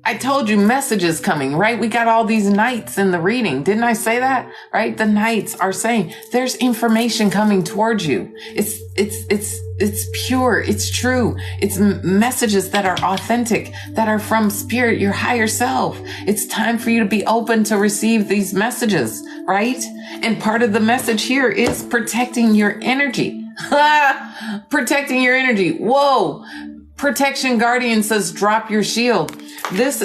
I told you messages coming, right? We got all these knights in the reading. Didn't I say that? Right? The knights are saying there's information coming towards you. It's pure. It's true. It's messages that are authentic, that are from Spirit, your higher self. It's time for you to be open to receive these messages, right? And part of the message here is protecting your energy. Protecting your energy. Whoa. Protection Guardian says drop your shield. This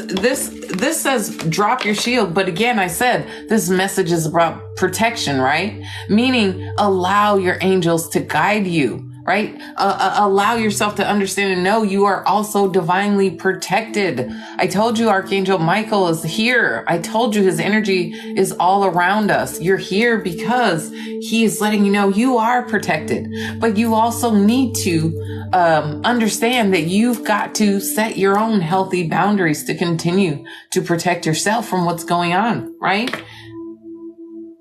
says drop your shield, but again, I said this message is about protection, right? Meaning allow your angels to guide you, right? Allow yourself to understand and know you are also divinely protected. I told you Archangel Michael is here. I told you his energy is all around us. You're here because he is letting you know you are protected, but you also need to understand that you've got to set your own healthy boundaries to continue to protect yourself from what's going on, right?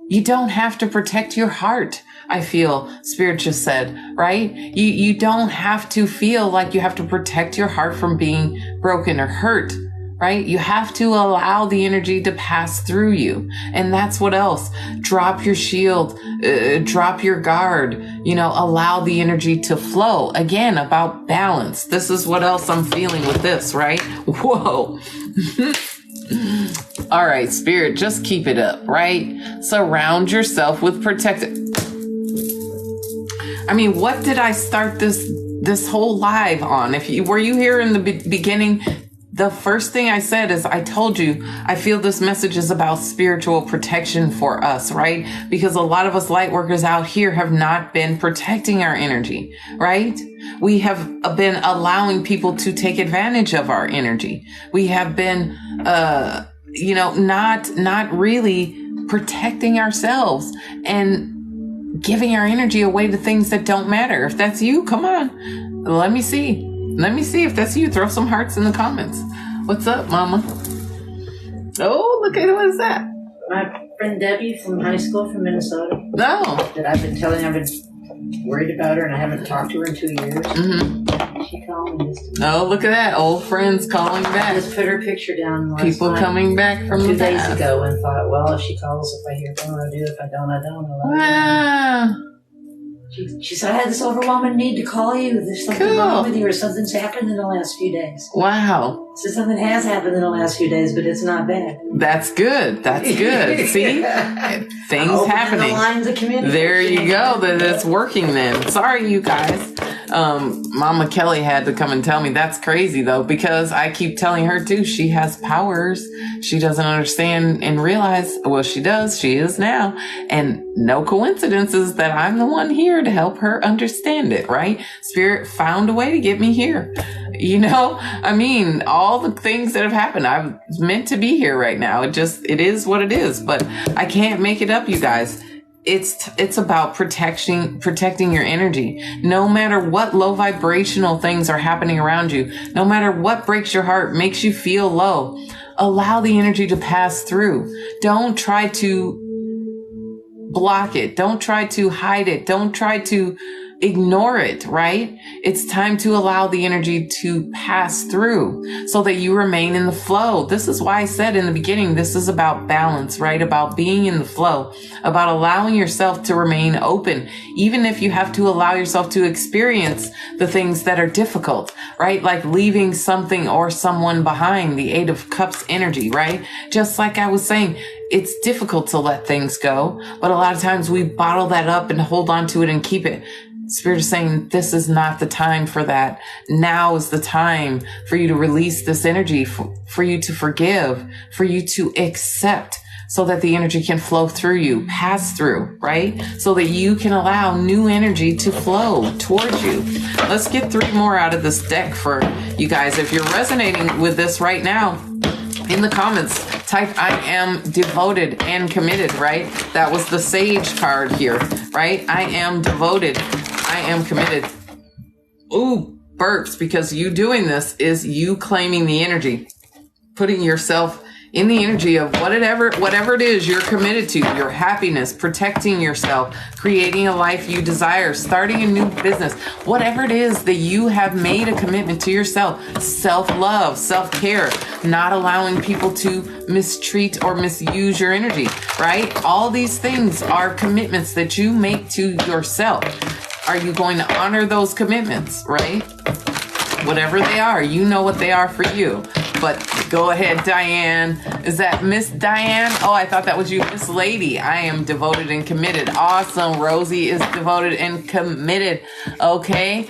You don't have to protect your heart. I feel Spirit just said, right? You don't have to feel like you have to protect your heart from being broken or hurt, right? You have to allow the energy to pass through you. And that's what else. Drop your shield, drop your guard, allow the energy to flow. Again, about balance. This is what else I'm feeling with this, right? Whoa. All right, Spirit, just keep it up, right? Surround yourself with protective. I mean, what did I start this whole live on? Were you here in the beginning? The first thing I said is I told you, I feel this message is about spiritual protection for us, right? Because a lot of us light workers out here have not been protecting our energy, right? We have been allowing people to take advantage of our energy. We have been, not really protecting ourselves and giving our energy away to things that don't matter. If that's you, come on. Let me see. Let me see if that's you. Throw some hearts in the comments. What's up, Mama? Oh, look at what is that? My friend Debbie from high school from Minnesota. No. That I've been telling I've been worried about her and I haven't talked to her in 2 years. Mm-hmm. She called me. Oh, look at that. Old friends calling back. I just put her picture down. People coming back from 2 the past. days ago and thought, well, if she calls, if I hear from her, I do. If I don't, I don't. Wow. She said, I had this overwhelming need to call you. There's something wrong with you or something's happened in the last few days. Wow. So something has happened in the last few days, but it's not bad. That's good. That's good. See? Things happening. The lines of communication. There you go. That's working then. Sorry, you guys. Mama Kelly had to come and tell me that's crazy though, because I keep telling her too, she has powers. She doesn't understand and realize, well, she does. She is now. And no coincidences that I'm the one here to help her understand it, right? Spirit found a way to get me here. I mean, all the things that have happened, I'm meant to be here right now. It is what it is, but I can't make it up, you guys. It's about protecting your energy. No matter what low vibrational things are happening around you, no matter what breaks your heart, makes you feel low, allow the energy to pass through. Don't try to block it. Don't try to hide it. Don't try to ignore it, right? It's time to allow the energy to pass through so that you remain in the flow. This is why I said in the beginning, this is about balance, right? About being in the flow, about allowing yourself to remain open, even if you have to allow yourself to experience the things that are difficult, right? Like leaving something or someone behind, the Eight of Cups energy, right? Just like I was saying, it's difficult to let things go, but a lot of times we bottle that up and hold on to it and keep it. Spirit is saying, this is not the time for that. Now is the time for you to release this energy, for you to forgive, for you to accept, so that the energy can flow through you, pass through, right? So that you can allow new energy to flow towards you. Let's get 3 more out of this deck for you guys. If you're resonating with this right now, in the comments, type I am devoted and committed, right? That was the Sage card here, right? I am devoted. I am committed. Ooh, burps, because you doing this is you claiming the energy, putting yourself in the energy of whatever it is you're committed to, your happiness, protecting yourself, creating a life you desire, starting a new business, whatever it is that you have made a commitment to yourself, self-love, self-care, not allowing people to mistreat or misuse your energy, right? All these things are commitments that you make to yourself. Are you going to honor those commitments, right? Whatever they are, you know what they are for you. But go ahead, Diane. Is that Miss Diane? Oh, I thought that was you, Miss Lady. I am devoted and committed. Awesome. Rosie is devoted and committed. Okay.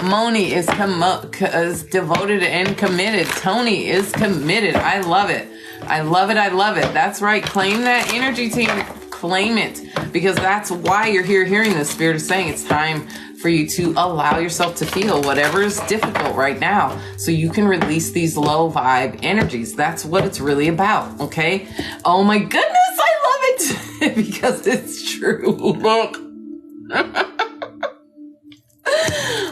Moni is devoted and committed. Tony is committed. I love it. I love it. I love it. That's right. Claim that energy, team. Claim it, because that's why you're here hearing this. Spirit is saying it's time for you to allow yourself to feel whatever is difficult right now so you can release these low vibe energies. That's what it's really about, okay? Oh my goodness, I love it because it's true. Look.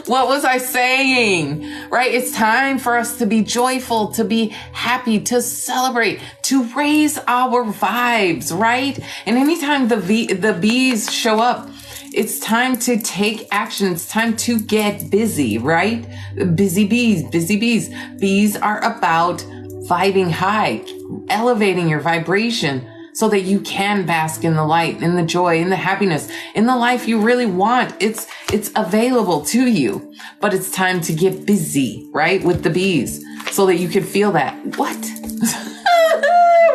What was I saying? Right? It's time for us to be joyful, to be happy, to celebrate, to raise our vibes, right? And anytime the bees show up, it's time to take action. It's time to get busy, right? Busy bees, busy bees. Bees are about vibing high, elevating your vibration, so that you can bask in the light, in the joy, in the happiness, in the life you really want. It's available to you, but it's time to get busy, right? With the bees so that you can feel that. What?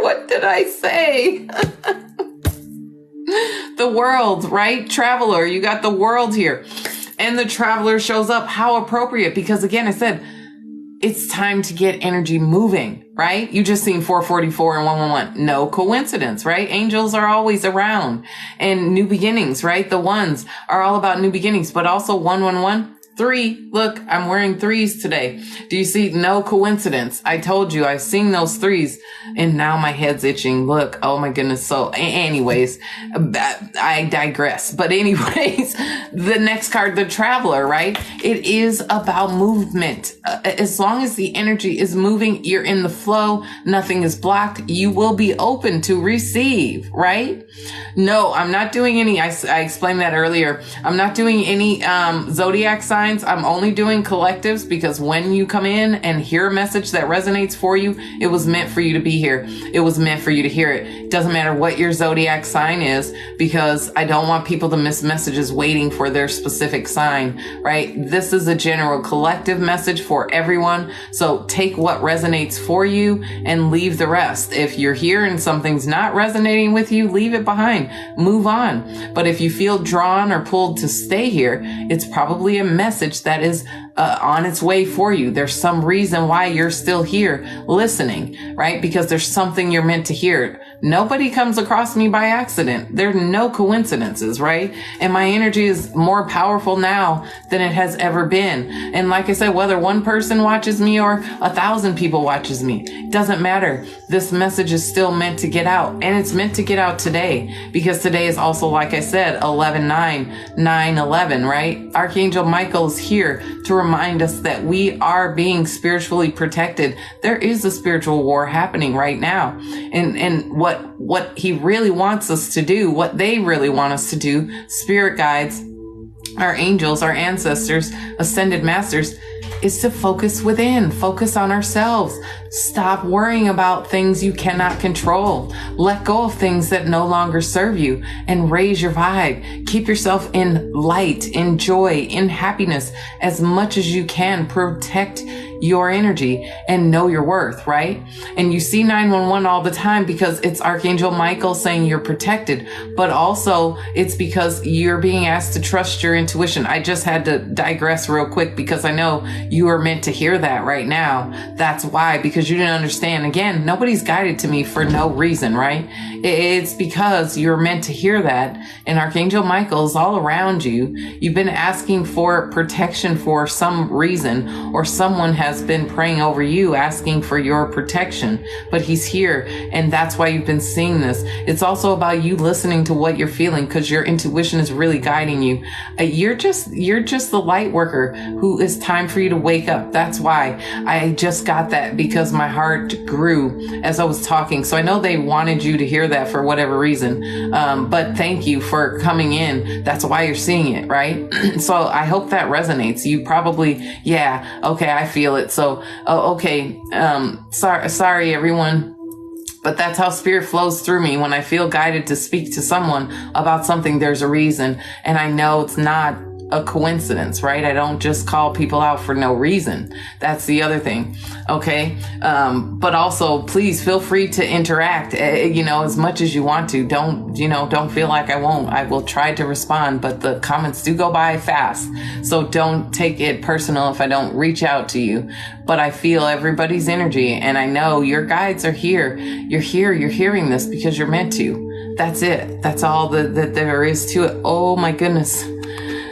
What did I say? The world, right? Traveler, you got the world here. And the traveler shows up. How appropriate, because again, I said, it's time to get energy moving, right? You just seen 444 and 111. No coincidence, right? Angels are always around, and new beginnings, right? The ones are all about new beginnings, but also 111. 3. Look, I'm wearing 3s today. Do you see? No coincidence. I told you I've seen those 3s and now my head's itching. Look, oh my goodness. So anyways, I digress. But anyways, the next card, the Traveler, right? It is about movement. As long as the energy is moving, you're in the flow, nothing is blocked, you will be open to receive, right? No, I'm not doing any, I explained that earlier. I'm not doing any zodiac signs. I'm only doing collectives, because when you come in and hear a message that resonates for you, it was meant for you to be here. It was meant for you to hear it. It doesn't matter what your zodiac sign is, because I don't want people to miss messages waiting for their specific sign, right? This is a general collective message for everyone. So take what resonates for you and leave the rest. If you're here and something's not resonating with you, leave it behind. Move on. But if you feel drawn or pulled to stay here, it's probably a message that is on its way for you. There's some reason why you're still here listening, right? Because there's something you're meant to hear. Nobody comes across me by accident. There are no coincidences, right? And my energy is more powerful now than it has ever been. And like I said, whether one person watches me or 1,000 people watches me, it doesn't matter. This message is still meant to get out, and it's meant to get out today, because today is also, like I said, 11/9, 9/11, right? Archangel Michael is here to remind us that we are being spiritually protected. There is a spiritual war happening right now. And what what he really wants us to do, what they really want us to do, spirit guides, our angels, our ancestors, ascended masters, is to focus within, focus on ourselves. Stop worrying about things you cannot control. Let go of things that no longer serve you and raise your vibe. Keep yourself in light, in joy, in happiness as much as you can. Protect your energy and know your worth, right? And you see 911 all the time because it's Archangel Michael saying you're protected, but also it's because you're being asked to trust your intuition. I just had to digress real quick because I know you are meant to hear that right now. That's why, because you didn't understand. Again, nobody's guided to me for no reason, right? It's because you're meant to hear that. And Archangel Michael is all around you. You've been asking for protection for some reason, or someone has been praying over you, asking for your protection, but he's here. And that's why you've been seeing this. It's also about you listening to what you're feeling, because your intuition is really guiding you. You're just the light worker who is time for you to wake up. That's why I just got that, because my heart grew as I was talking. So I know they wanted you to hear that for whatever reason. But thank you for coming in. That's why you're seeing it, right? So I hope that resonates. You probably, yeah, okay, I feel it. So, okay. Sorry everyone. But that's how spirit flows through me. When I feel guided to speak to someone about something, there's a reason. And I know it's not a coincidence, right? I don't just call people out for no reason. That's the other thing. Okay. But also please feel free to interact, as much as you want to. Don't feel like I won't. I will try to respond, but the comments do go by fast. So don't take it personal if I don't reach out to you. But I feel everybody's energy, and I know your guides are here. You're here. You're hearing this because you're meant to. That's it. That's all that there is to it. Oh my goodness.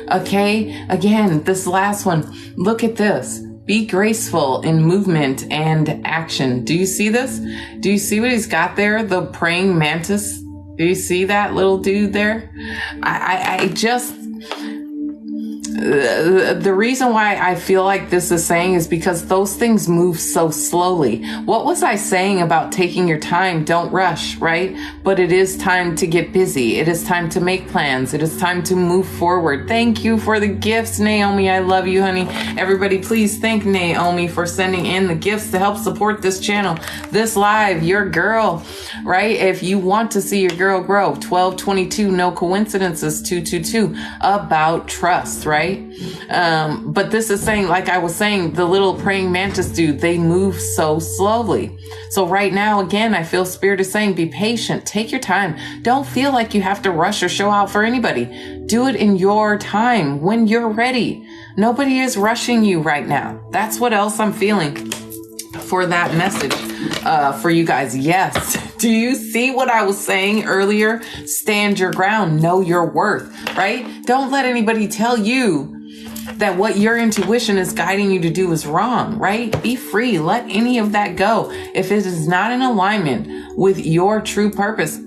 Okay, again, this last one, look at this. Be graceful in movement and action. Do you see this? Do you see what he's got there? The praying mantis? Do you see that little dude there? The reason why I feel like this is saying is because those things move so slowly. What was I saying about taking your time? Don't rush, right? But it is time to get busy. It is time to make plans. It is time to move forward. Thank you for the gifts, Naomi. I love you, honey. Everybody, please thank Naomi for sending in the gifts to help support this channel, this live, your girl, right? If you want to see your girl grow, 1222, no coincidences, 222, about trust, right? But this is saying, like I was saying, the little praying mantis dude, they move so slowly. So right now, again, I feel spirit is saying, be patient, take your time. Don't feel like you have to rush or show out for anybody. Do it in your time when you're ready. Nobody is rushing you right now. That's what else I'm feeling for that message, for you guys. Yes. Do you see what I was saying earlier? Stand your ground, know your worth, right? Don't let anybody tell you that what your intuition is guiding you to do is wrong, right? Be free. Let any of that go. If it is not in alignment with your true purpose,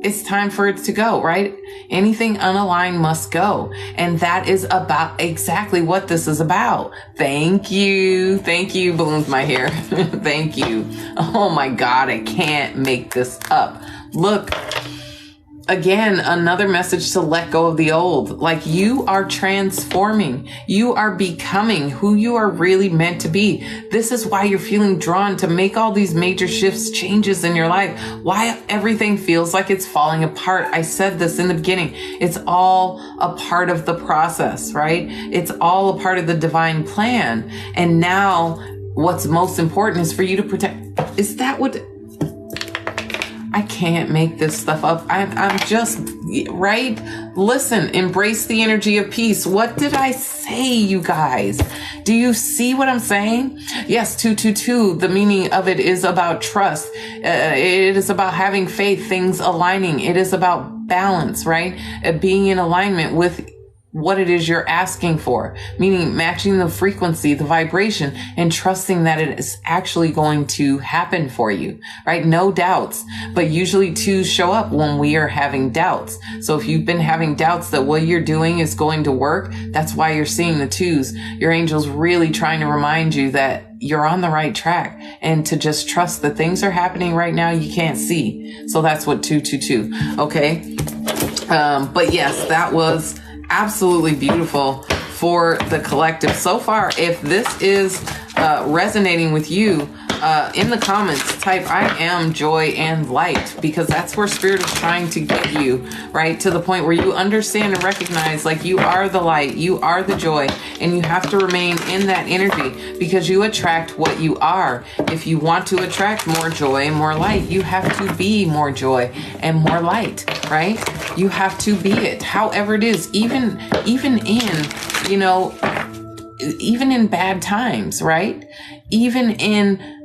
it's time for it to go, right? Anything unaligned must go. And that is about exactly what this is about. Thank you. Thank you, balloons my hair. Thank you. Oh my God, I can't make this up. Look, again, another message to let go of the old. Like, you are transforming. You are becoming who you are really meant to be. This is why you're feeling drawn to make all these major shifts, changes in your life. Why everything feels like it's falling apart. I said this in the beginning. It's all a part of the process, right? It's all a part of the divine plan. And now what's most important is for you to protect. Is that what... I can't make this stuff up. I'm just, right? Listen, embrace the energy of peace. What did I say, you guys? Do you see what I'm saying? Yes, 222, the meaning of it is about trust. It is about having faith, things aligning. It is about balance, right? Being in alignment with what it is you're asking for, meaning matching the frequency, the vibration, and trusting that it is actually going to happen for you, right? No doubts, but usually twos show up when we are having doubts. So if you've been having doubts that what you're doing is going to work, that's why you're seeing the twos. Your angel's really trying to remind you that you're on the right track and to just trust that things are happening right now you can't see. So that's what 222. Okay. But yes, that was absolutely beautiful for the collective so far. If this is resonating with you, in the comments, type I am joy and light, because that's where Spirit is trying to get you, right? To the point where you understand and recognize, like, you are the light, you are the joy, and you have to remain in that energy because you attract what you are. If you want to attract more joy and more light, you have to be more joy and more light, right? You have to be it, however it is, even in, you know, even in bad times, right? Even in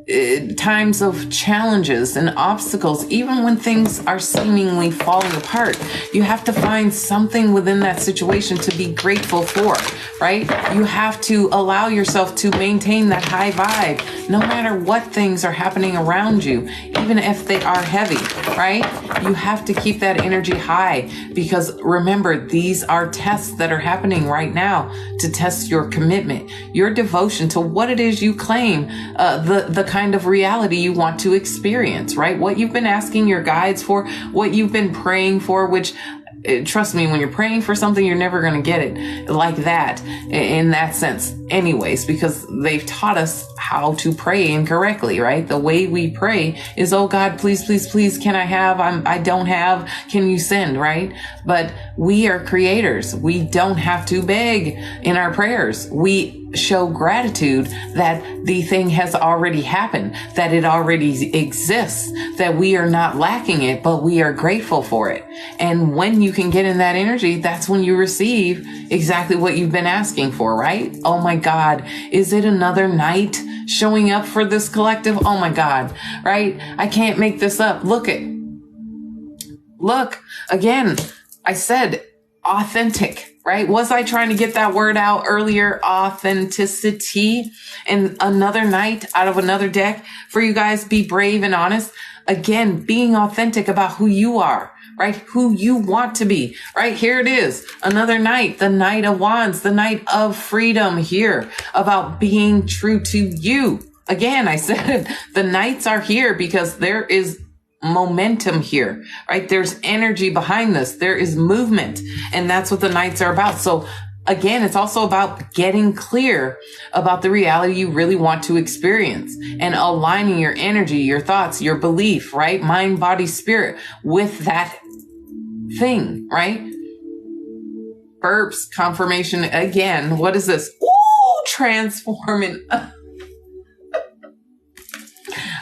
times of challenges and obstacles, even when things are seemingly falling apart, you have to find something within that situation to be grateful for, right? You have to allow yourself to maintain that high vibe, no matter what things are happening around you, even if they are heavy, right? You have to keep that energy high, because remember, these are tests that are happening right now to test your commitment, your devotion to what it is you claim, the kind of reality you want to experience, right? What you've been asking your guides for, what you've been praying for, which, trust me, when you're praying for something, you're never going to get it like that, in that sense anyways, because they've taught us how to pray incorrectly, right? The way we pray is, oh God, please, please, please, can I have, I don't have, can you send, right? But we are creators. We don't have to beg in our prayers. We show gratitude that the thing has already happened, that it already exists, that we are not lacking it, but we are grateful for it. And when you can get in that energy, that's when you receive exactly what you've been asking for, right? Oh my God, is it another night showing up for this collective? Oh my God, right? I can't make this up. Look, again, I said authentic, right? Was I trying to get that word out earlier? Authenticity. And another night out of another deck for you guys. Be brave and honest. Again, being authentic about who you are, right? Who you want to be, right? Here it is. Another night, the Knight of Wands, the Knight of Freedom here, about being true to you. Again, I said the Knights are here because there is momentum here, right? There's energy behind this. There is movement, and that's what the Knights are about. So again, it's also about getting clear about the reality you really want to experience and aligning your energy, your thoughts, your belief, right? Mind, body, spirit with that thing, right? Burps, confirmation again. What is this? Ooh, transforming.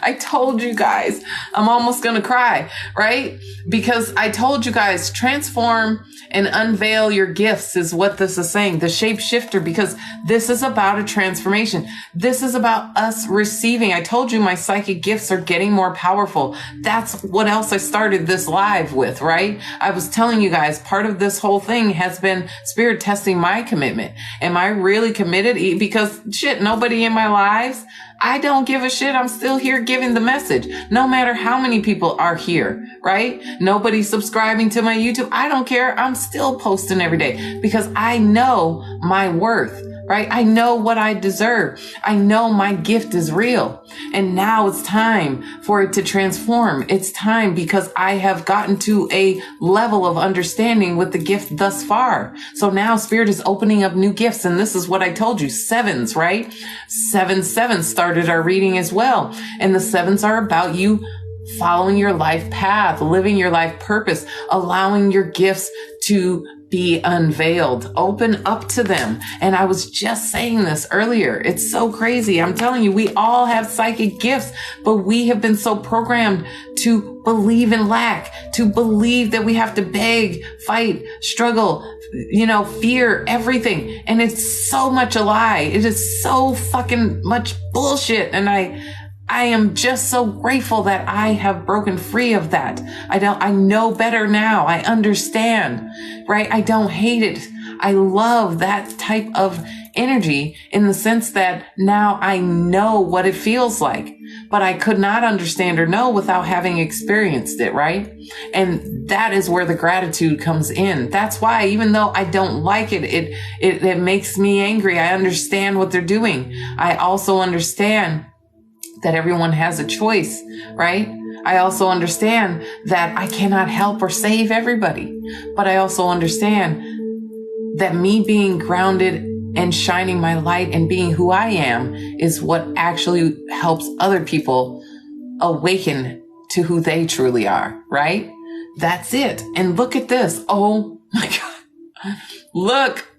I told you guys, I'm almost going to cry, right? Because I told you guys, transform and unveil your gifts is what this is saying, the shapeshifter, because this is about a transformation. This is about us receiving. I told you my psychic gifts are getting more powerful. That's what else I started this live with, right? I was telling you guys, part of this whole thing has been Spirit testing my commitment. Am I really committed? Because shit, nobody in my lives, I don't give a shit. I'm still here giving the message. No matter how many people are here, right? Nobody's subscribing to my YouTube. I don't care. I'm still posting every day because I know my worth, right? I know what I deserve. I know my gift is real. And now it's time for it to transform. It's time because I have gotten to a level of understanding with the gift thus far. So now Spirit is opening up new gifts. And this is what I told you, sevens, right? 7-7 started our reading as well. And the sevens are about you following your life path, living your life purpose, allowing your gifts to be unveiled, open up to them. And I was just saying this earlier. It's so crazy. I'm telling you, we all have psychic gifts, but we have been so programmed to believe in lack, to believe that we have to beg, fight, struggle, fear everything. And it's so much a lie. It is so fucking much bullshit. And I am just so grateful that I have broken free of that. I know better now. I understand, right? I don't hate it. I love that type of energy in the sense that now I know what it feels like, but I could not understand or know without having experienced it, right? And that is where the gratitude comes in. That's why, even though I don't like it, it makes me angry. I understand what they're doing. I also understand that everyone has a choice, right? I also understand that I cannot help or save everybody, but I also understand that me being grounded and shining my light and being who I am is what actually helps other people awaken to who they truly are, right? That's it. And look at this. Oh my God. Look.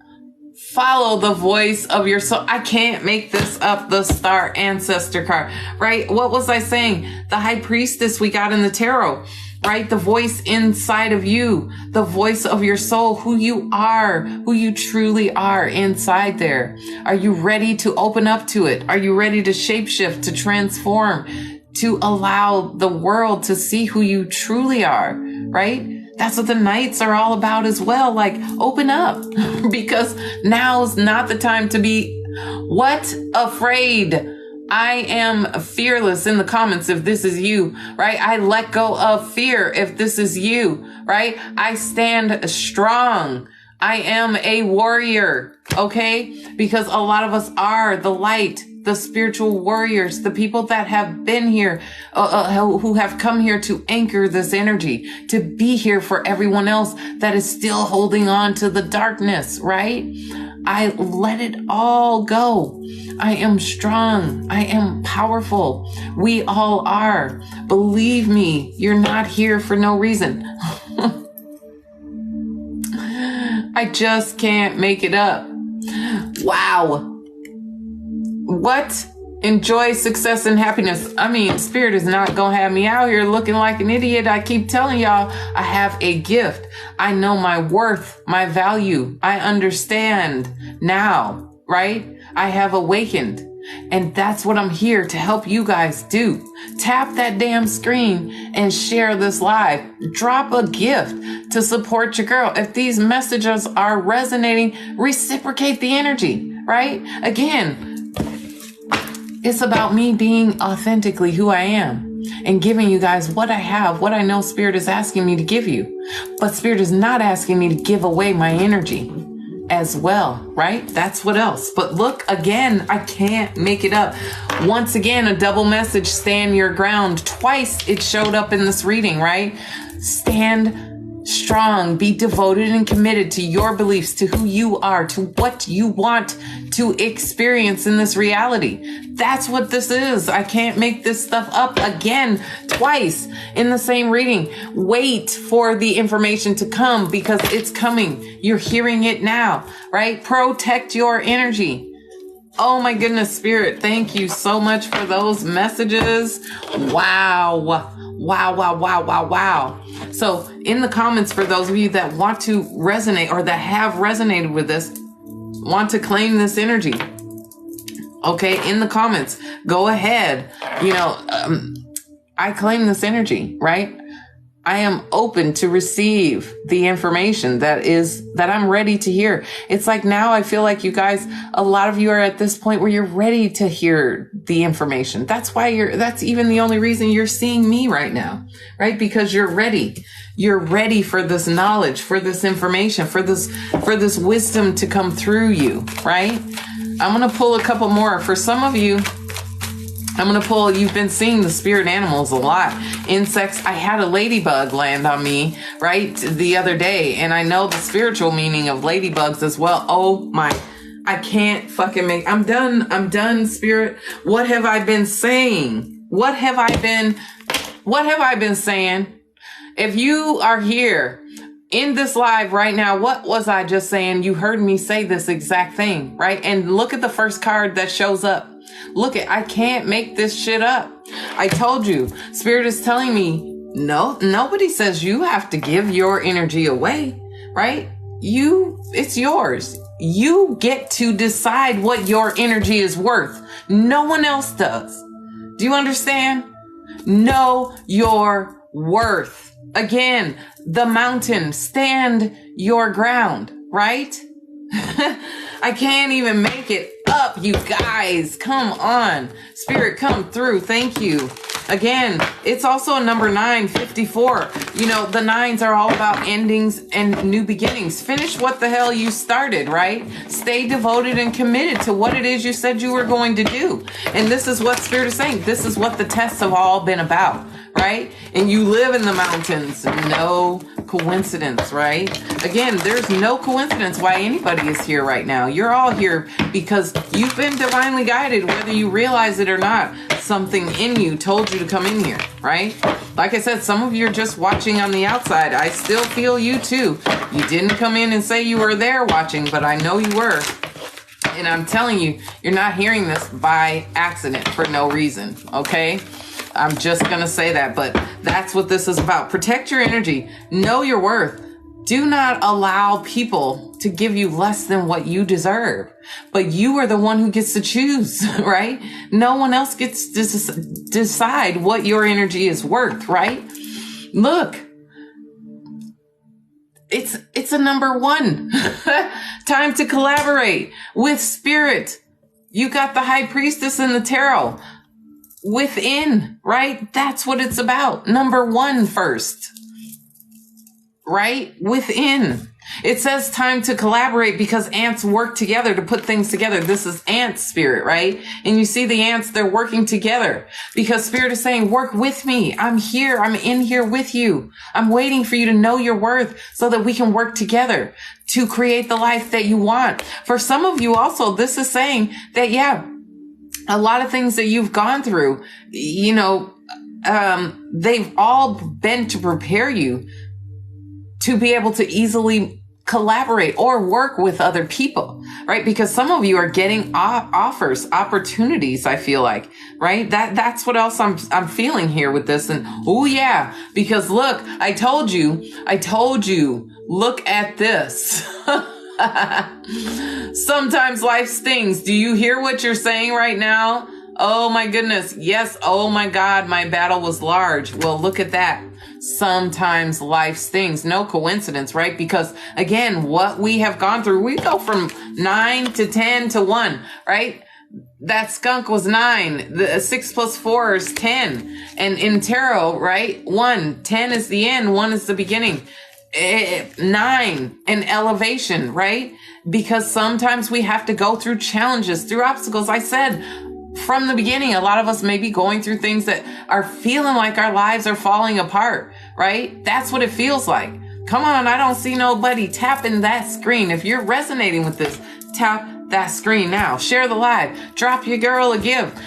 Follow the voice of your soul. I can't make this up. The star ancestor card, right? What was I saying? The high priestess we got in the tarot, right? The voice inside of you, the voice of your soul, who you are, who you truly are inside there. Are you ready to open up to it? Are you ready to shapeshift, to transform, to allow the world to see who you truly are, right? That's what the nights are all about as well. Like, open up because now's not the time to be afraid. I am fearless in the comments if this is you, right? I let go of fear if this is you, right? I stand strong. I am a warrior, okay? Because a lot of us are the light, the spiritual warriors, the people that have been here, who have come here to anchor this energy, to be here for everyone else that is still holding on to the darkness, right? I let it all go. I am strong. I am powerful. We all are. Believe me, you're not here for no reason. I just can't make it up. Wow. What? Enjoy success and happiness. I mean, Spirit is not going to have me out here looking like an idiot. I keep telling y'all, I have a gift. I know my worth, my value. I understand now, right? I have awakened. And that's what I'm here to help you guys do. Tap that damn screen and share this live. Drop a gift to support your girl. If these messages are resonating, reciprocate the energy, right? Again, it's about me being authentically who I am and giving you guys what I have, what I know Spirit is asking me to give you. But Spirit is not asking me to give away my energy as well, right? That's what else. But look, again, I can't make it up. Once again, a double message, stand your ground. Twice it showed up in this reading, right? Stand strong, be devoted and committed to your beliefs, to who you are, to what you want to experience in this reality. That's what this is. I can't make this stuff up. Again, twice in the same reading. Wait for the information to come because it's coming. You're hearing it now, right? Protect your energy. Oh my goodness, Spirit, thank you so much for those messages. Wow. Wow, wow, wow, wow, wow. So in the comments, for those of you that want to resonate or that have resonated with this, want to claim this energy, okay, in the comments, go ahead. I claim this energy, right? I am open to receive the information that I'm ready to hear. It's like now I feel like you guys, a lot of you are at this point where you're ready to hear the information. That's even the only reason you're seeing me right now, right? Because you're ready. You're ready for this knowledge, for this information, for this wisdom to come through you, right? I'm going to pull a couple more. For some of you, you've been seeing the spirit animals a lot. Insects. I had a ladybug land on me, right, the other day. And I know the spiritual meaning of ladybugs as well. Oh my, I can't fucking I'm done, Spirit. What have I been saying? What have I been saying? If you are here in this live right now, what was I just saying? You heard me say this exact thing, right? And look at the first card that shows up. I can't make this shit up. I told you, Spirit is telling me, no, nobody says you have to give your energy away, right? It's yours. You get to decide what your energy is worth. No one else does. Do you understand? Know your worth. Again, the mountain, stand your ground, right? I can't even make it up, you guys. Come on. Spirit, come through. Thank you. Again, it's also a number 9, 54. You know, the 9s are all about endings and new beginnings. Finish what the hell you started, right? Stay devoted and committed to what it is you said you were going to do. And this is what Spirit is saying. This is what the tests have all been about, right? And you live in the mountains. No coincidence, right? Again, there's no coincidence why anybody is here right now. You're all here because you've been divinely guided, whether you realize it or not. Something in you told you to come in here, right? Like I said, some of you are just watching on the outside. I still feel you too. You didn't come in and say you were there watching, but I know you were. And I'm telling you, you're not hearing this by accident for no reason, okay? I'm just going to say that, but that's what this is about. Protect your energy. Know your worth. Do not allow people to give you less than what you deserve. But you are the one who gets to choose, right? No one else gets to decide what your energy is worth, right? Look, it's a number 1. Time to collaborate with Spirit. You got the High Priestess in the tarot. Within, right? That's what it's about. Number 1 first. Right? Within. It says time to collaborate because ants work together to put things together. This is ant spirit, right? And you see the ants, they're working together because Spirit is saying, work with me. I'm here. I'm in here with you. I'm waiting for you to know your worth so that we can work together to create the life that you want. For some of you also, this is saying that, yeah, a lot of things that you've gone through, you know, they've all been to prepare you to be able to easily collaborate or work with other people, right? Because some of you are getting offers, opportunities, I feel like, right? That's what else I'm feeling here with this. And oh yeah, because look, I told you, look at this. Sometimes life stings. Do you hear what you're saying right now? Oh my goodness. Yes. Oh my God. My battle was large. Well, look at that. Sometimes life stings. No coincidence, right? Because again, what we have gone through, we go from 9 to 10 to 1, right? That skunk was 9. The 6 plus 4 is 10. And in tarot, right? 1, 10 is the end. 1 is the beginning. 9, an elevation, right? Because sometimes we have to go through challenges, through obstacles. I said from the beginning, a lot of us may be going through things that are feeling like our lives are falling apart, right? That's what it feels like. Come on, I don't see nobody tapping that screen. If you're resonating with this, tap that screen now. Share the live. Drop your girl a gift.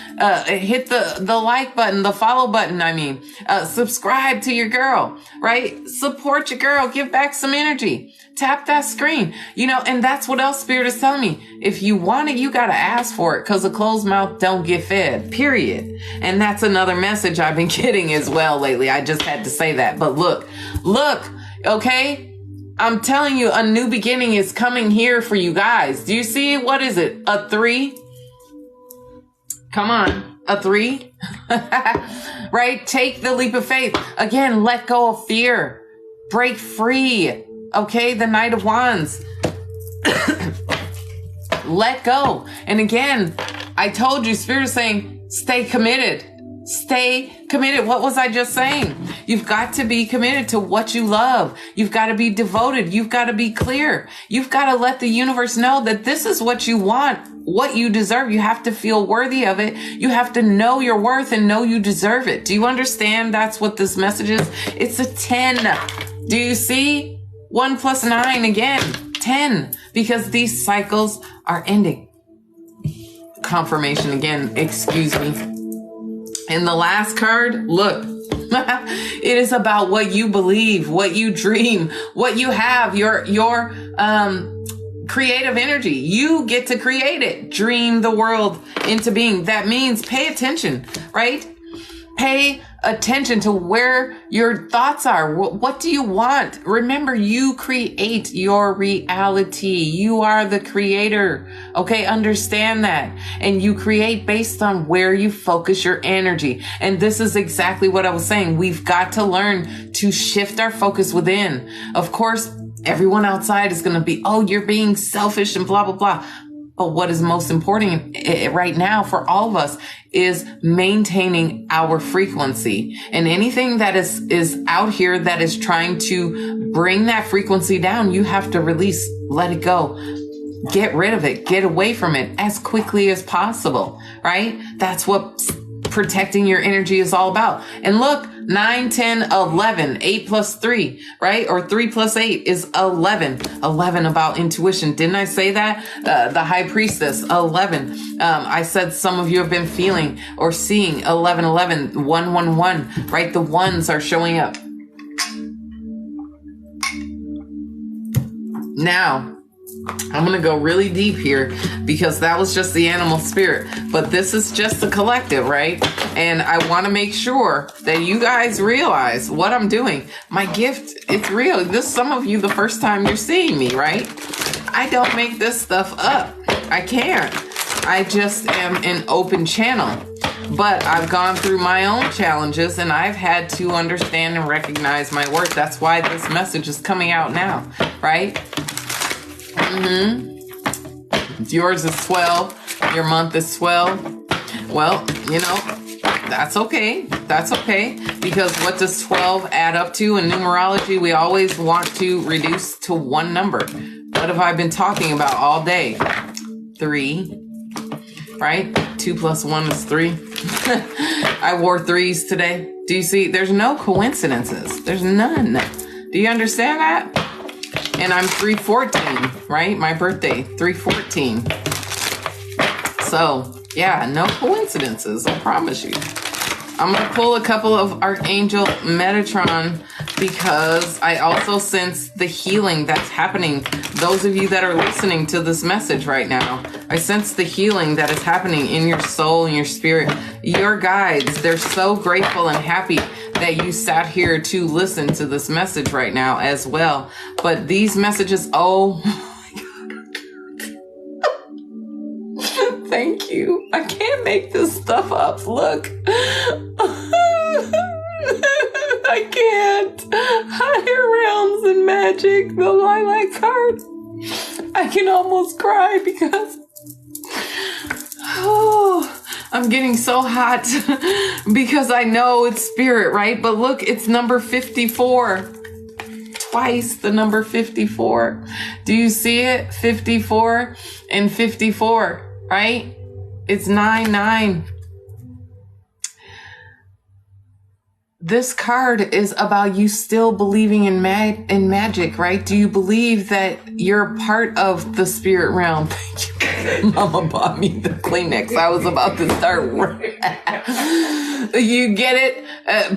Hit the like button, the follow button, subscribe to your girl, right? Support your girl. Give back some energy. Tap that screen. You know, and that's what else Spirit is telling me. If you want it, you got to ask for it because a closed mouth don't get fed, period. And that's another message I've been getting as well lately. I just had to say that. But look, okay? I'm telling you, a new beginning is coming here for you guys. Do you see? What is it? A 3? Come on. A 3? Right? Take the leap of faith. Again, let go of fear. Break free. Okay? The Knight of Wands. Let go. And again, I told you, Spirit is saying, stay committed. Stay committed. What was I just saying? You've got to be committed to what you love. You've got to be devoted. You've got to be clear. You've got to let the universe know that this is what you want, what you deserve. You have to feel worthy of it. You have to know your worth and know you deserve it. Do you understand? That's what this message is. It's a 10. Do you see? 1 plus 9 again, 10, because these cycles are ending. Confirmation again, excuse me. And the last card, look, it is about what you believe, what you dream, what you have, your creative energy. You get to create it. Dream the world into being. That means pay attention, right? Pay attention to where your thoughts are. What do you want? Remember, you create your reality. You are the creator. Okay, understand that. And you create based on where you focus your energy. And this is exactly what I was saying. We've got to learn to shift our focus within. Of course, Everyone outside is going to be, oh, you're being selfish and blah, blah, blah. But what is most important right now for all of us is maintaining our frequency. And anything that is out here that is trying to bring that frequency down, you have to release, let it go. Get rid of it. Get away from it as quickly as possible, right? That's what protecting your energy is all about. And look, 9, 10, 11, 8 plus 3, right? Or 3 plus 8 is 11. 11 about intuition. Didn't I say that? The high priestess, 11. I said some of you have been feeling or seeing 11, 11, 1, 1, 1, right? The ones are showing up. Now, I'm going to go really deep here because that was just the animal spirit, but this is just the collective, right? And I want to make sure that you guys realize what I'm doing. My gift, it's real. This is some of you the first time you're seeing me, right? I don't make this stuff up. I can't. I just am an open channel. But I've gone through my own challenges and I've had to understand and recognize my worth. That's why this message is coming out now, right? Yours is 12. Your month is 12. Well, you know, that's okay. That's okay. Because what does 12 add up to in numerology? We always want to reduce to one number. What have I been talking about all day? 3, right? 2 plus 1 is 3. I wore 3s today. Do you see? There's no coincidences. There's none. Do you understand that? And I'm 314, right? My birthday, 314. So, yeah, no coincidences, I promise you. I'm going to pull a couple of Archangel Metatron because I also sense the healing that's happening. Those of you that are listening to this message right now, I sense the healing that is happening in your soul and your spirit. Your guides, they're so grateful and happy that you sat here to listen to this message right now as well. But these messages, oh my God. Thank you. I can't make this stuff up. Look. I can't. Higher realms and magic, the lilac card. I can almost cry because I'm getting so hot because I know it's spirit, right? But look, it's number 54. Twice the number 54. Do you see it? 54 and 54, right? It's 9. This card is about you still believing in magic, right? Do you believe that you're part of the spirit realm? Thank you. Mama bought me the Kleenex. I was about to start. You get it?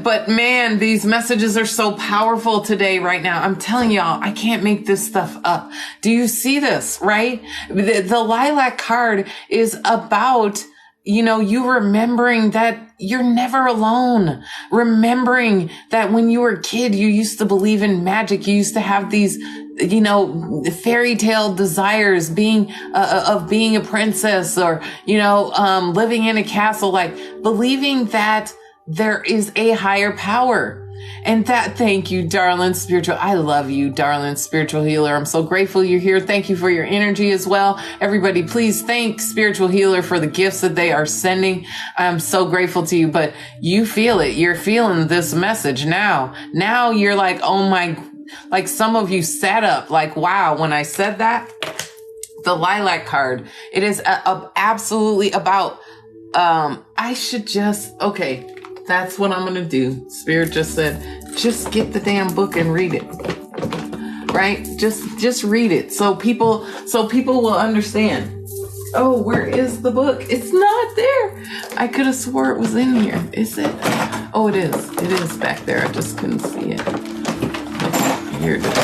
But man, these messages are so powerful today, right now. I'm telling y'all, I can't make this stuff up. Do you see this, right? The lilac card is about, you know, you remembering that you're never alone. Remembering that when you were a kid, you used to believe in magic. You used to have these, you know, fairy tale desires of being a princess or, you know, living in a castle, like believing that there is a higher power. And that, thank you, darling spiritual. I love you, darling spiritual healer. I'm so grateful you're here. Thank you for your energy as well. Everybody, please thank spiritual healer for the gifts that they are sending. I'm so grateful to you, but you feel it. You're feeling this message now. Now you're like, oh my, like some of you sat up like, wow, when I said that, the lilac card, it is absolutely about, I should just, okay. That's what I'm going to do. Spirit just said, just get the damn book and read it. Right? Just read it. So people will understand. Oh, where is the book? It's not there. I could have swore it was in here. Is it? Oh, it is. It is back there. I just couldn't see it. Okay, here it is.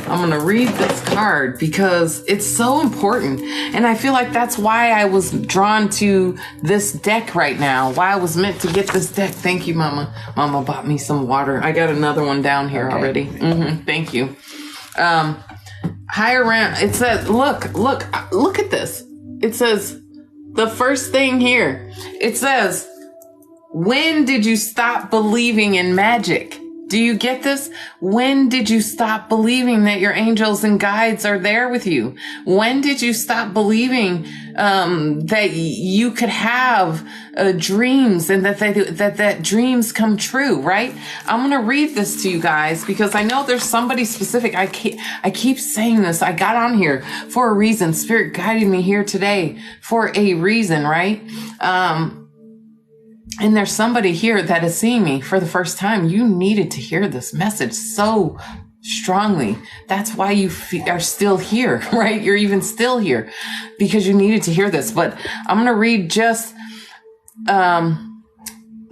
I'm going to read this card because it's so important. And I feel like that's why I was drawn to this deck right now. Why I was meant to get this deck. Thank you, Mama. Mama bought me some water. I got another one down here already. Thank you. Higher round. It says, look at this. It says, the first thing here, it says, when did you stop believing in magic? Do you get this? When did you stop believing that your angels and guides are there with you? When did you stop believing that you could have dreams and that dreams come true, right? I'm going to read this to you guys because I know there's somebody specific. I keep saying this. I got on here for a reason. Spirit guided me here today for a reason, right? And there's somebody here that is seeing me for the first time. You needed to hear this message so strongly. That's why you are still here, right? You're even still here because you needed to hear this. But I'm going to read just,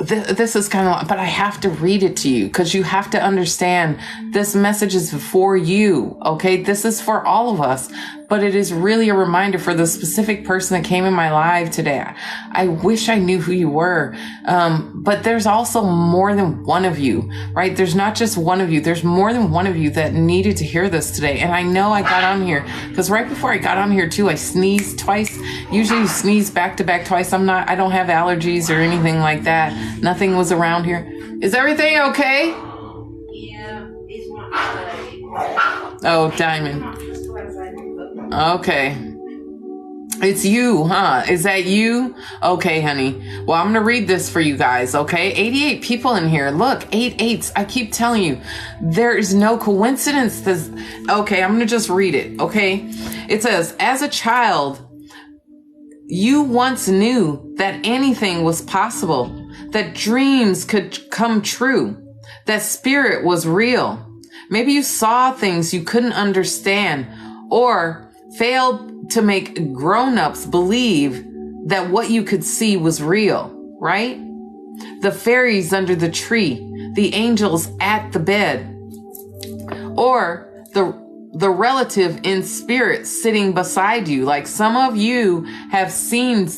this is kind of, but I have to read it to you because you have to understand this message is for you. Okay. This is for all of us, but it is really a reminder for the specific person that came in my live today. I wish I knew who you were. But there's also more than one of you, right? There's not just one of you. There's more than one of you that needed to hear this today. And I know I got on here because right before I got on here too, I sneezed twice. Usually you sneeze back to back twice. I don't have allergies or anything like that. Nothing was around here. Is everything okay? Yeah, it's one. Oh, Diamond. Okay. It's you, huh? Is that you? Okay, honey. Well, I'm going to read this for you guys, okay? 88 people in here. Look, 8 8s. I keep telling you, there is no coincidence. Okay, I'm going to just read it, okay? It says, as a child, you once knew that anything was possible, that dreams could come true, that spirit was real. Maybe you saw things you couldn't understand or failed to make grown-ups believe that what you could see was real, right? The fairies under the tree, the angels at the bed, or the relative in spirit sitting beside you. Like some of you have seen,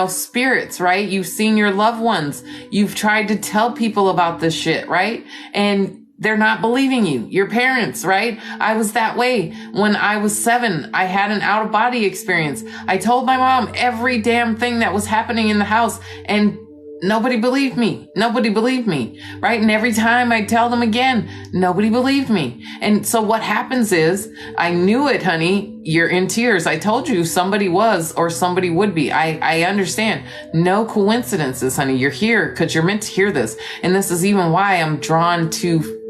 spirits, right? You've seen your loved ones. You've tried to tell people about this shit, right? And they're not believing you. Your parents, right? I was that way. When I was 7, I had an out-of-body experience. I told my mom every damn thing that was happening in the house and nobody believed me. Nobody believed me, right? And every time I tell them again, nobody believed me. And so what happens is, I knew it, honey. You're in tears. I told you somebody was or somebody would be. I understand. No coincidences, honey. You're here because you're meant to hear this. And this is even why I'm drawn to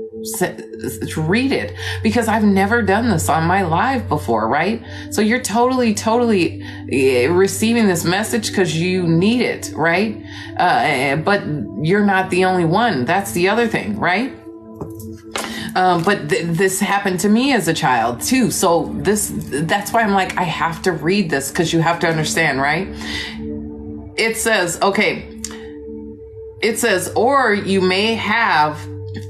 read it, because I've never done this on my live before, right? So you're totally receiving this message because you need it, right? But you're not the only one. That's the other thing, right? But this happened to me as a child too. So that's why I'm like, I have to read this because you have to understand, right? It says, or you may have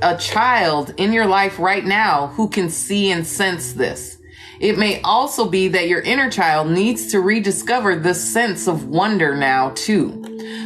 a child in your life right now who can see and sense this. It may also be that your inner child needs to rediscover this sense of wonder now too.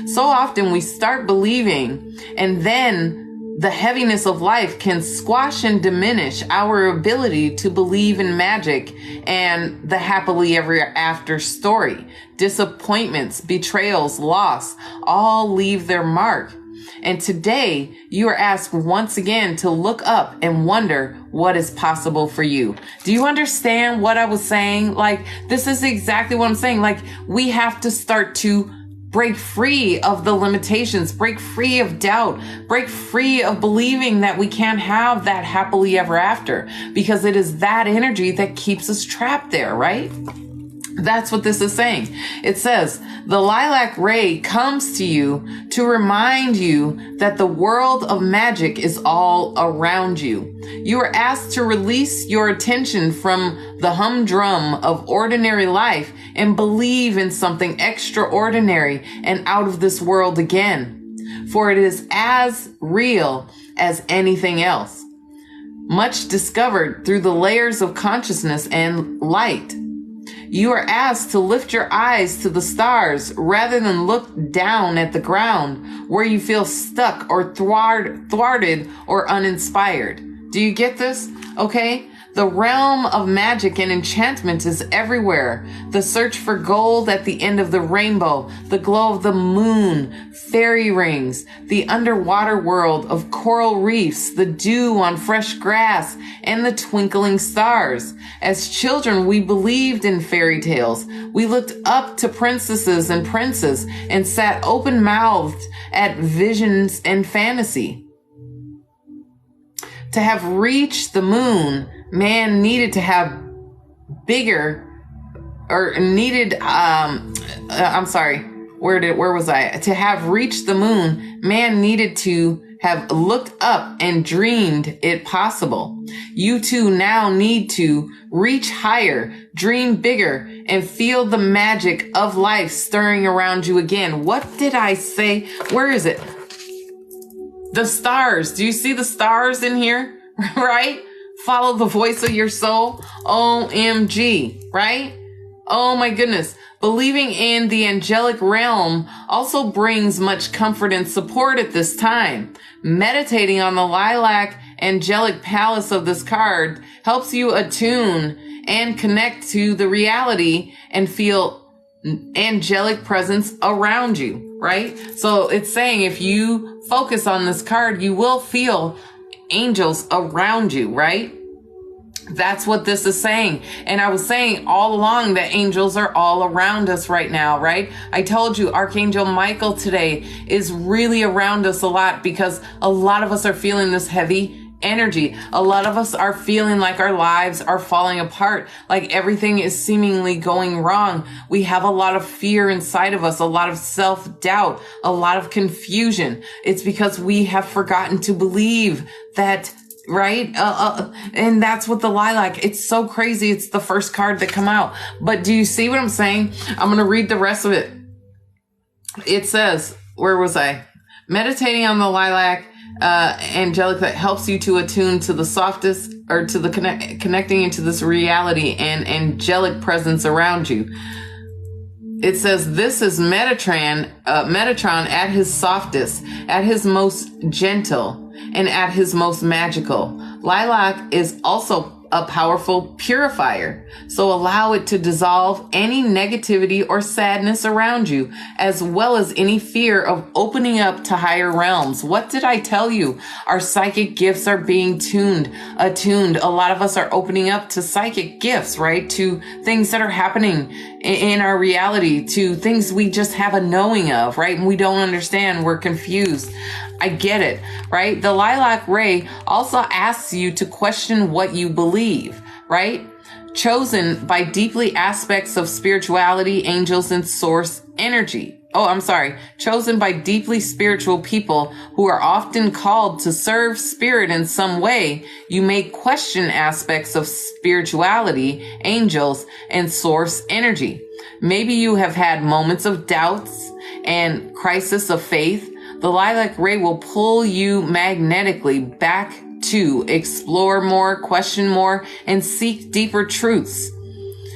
So often we start believing and then the heaviness of life can squash and diminish our ability to believe in magic and the happily ever after story. Disappointments, betrayals, loss, all leave their mark. And today you are asked once again to look up and wonder what is possible for you. Do you understand what I was saying? Like, this is exactly what I'm saying. Like, we have to start to break free of the limitations, break free of doubt, break free of believing that we can't have that happily ever after, because it is that energy that keeps us trapped there, right? That's what this is saying. It says, the lilac ray comes to you to remind you that the world of magic is all around you. You are asked to release your attention from the humdrum of ordinary life and believe in something extraordinary and out of this world again. For it is as real as anything else. Much discovered through the layers of consciousness and light. You are asked to lift your eyes to the stars rather than look down at the ground where you feel stuck or thwarted or uninspired. Do you get this? Okay. The realm of magic and enchantment is everywhere. The search for gold at the end of the rainbow, the glow of the moon, fairy rings, the underwater world of coral reefs, the dew on fresh grass, and the twinkling stars. As children, we believed in fairy tales. We looked up to princesses and princes and sat open-mouthed at visions and fantasy. To have reached the moon, man needed to have bigger, or needed, where was I? To have reached the moon, man needed to have looked up and dreamed it possible. You too now need to reach higher, dream bigger, and feel the magic of life stirring around you again. What did I say? Where is it? The stars. Do you see the stars in here? Right? Follow the voice of your soul. OMG, right? Oh my goodness. Believing in the angelic realm also brings much comfort and support at this time. Meditating on the lilac angelic palace of this card helps you attune and connect to the reality and feel angelic presence around you, right? So it's saying if you focus on this card, you will feel angels around you, right? That's what this is saying. And I was saying all along that angels are all around us right now, right? I told you Archangel Michael today is really around us a lot because a lot of us are feeling this heavy energy. A lot of us are feeling like our lives are falling apart, like everything is seemingly going wrong. We have a lot of fear inside of us, a lot of self-doubt, a lot of confusion. It's because we have forgotten to believe that, right? And that's what the lilac, it's so crazy. It's the first card that come out. But do you see what I'm saying? I'm going to read the rest of it. It says, where was I? Meditating on the lilac, angelic, that helps you to attune to the softest, or to the connecting into this reality and angelic presence around you. It says this is Metatron at his softest, at his most gentle, and at his most magical. Lilac is also a powerful purifier, so allow it to dissolve any negativity or sadness around you, as well as any fear of opening up to higher realms. What did I tell you? Our psychic gifts are being attuned. A lot of us are opening up to psychic gifts, right? To things that are happening in our reality, to things we just have a knowing of, right? And we don't understand. We're confused. I get it, right? The lilac ray also asks you to question what you believe, right? Chosen by deeply aspects of spirituality, angels, and source energy. Chosen by deeply spiritual people who are often called to serve spirit in some way, you may question aspects of spirituality, angels, and source energy. Maybe you have had moments of doubts and crisis of faith. The lilac ray will pull you magnetically back to explore more, question more, and seek deeper truths.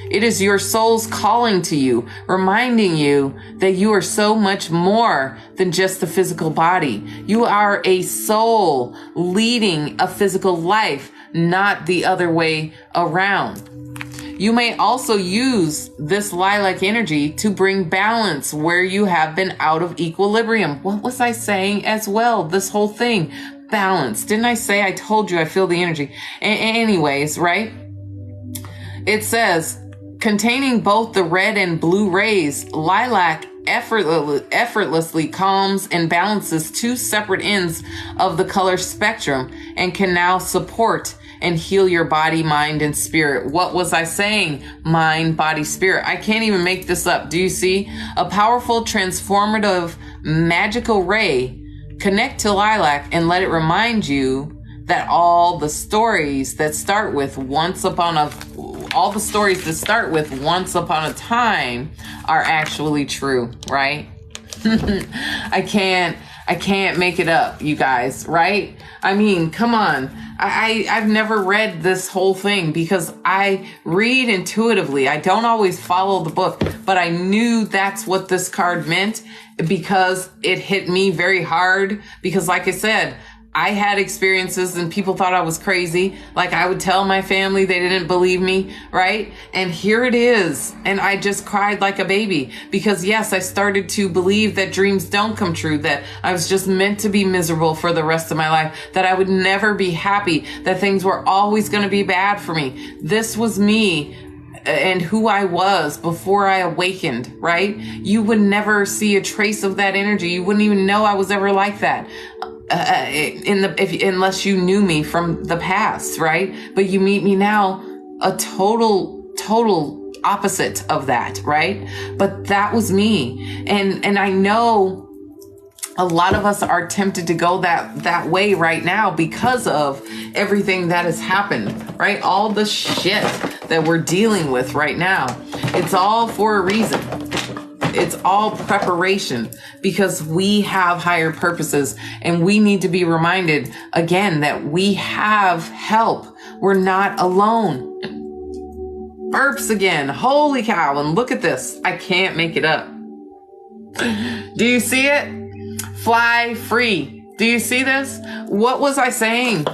It is your soul's calling to you, reminding you that you are so much more than just a physical body. You are a soul leading a physical life, not the other way around. You may also use this lilac energy to bring balance where you have been out of equilibrium. What was I saying as well? This whole thing, balance. Didn't I say? I told you I feel the energy. Anyways, right? It says, containing both the red and blue rays, lilac effortlessly calms and balances two separate ends of the color spectrum and can now support and heal your body, mind, and spirit. What was I saying? Mind, body, spirit. I can't even make this up. Do you see? A powerful, transformative, magical ray. Connect to lilac and let it remind you that all the stories that start with once upon a time are actually true, right? I can't make it up, you guys, right? I mean, come on. I've never read this whole thing because I read intuitively. I don't always follow the book, but I knew that's what this card meant because it hit me very hard. Because like I said, I had experiences and people thought I was crazy. Like I would tell my family, they didn't believe me, right? And here it is. And I just cried like a baby because yes, I started to believe that dreams don't come true, that I was just meant to be miserable for the rest of my life, that I would never be happy, that things were always going to be bad for me. This was me and who I was before I awakened, right? You would never see a trace of that energy. You wouldn't even know I was ever like that. Unless you knew me from the past, right? But you meet me now, a total opposite of that, right? But that was me. And I know a lot of us are tempted to go that way right now because of everything that has happened, right? All the shit that we're dealing with right now. It's all for a reason. It's all preparation because we have higher purposes and we need to be reminded again that we have help. We're not alone. Burps again. Holy cow. And look at this. I can't make it up. Do you see it? Fly free. Do you see this? What was I saying?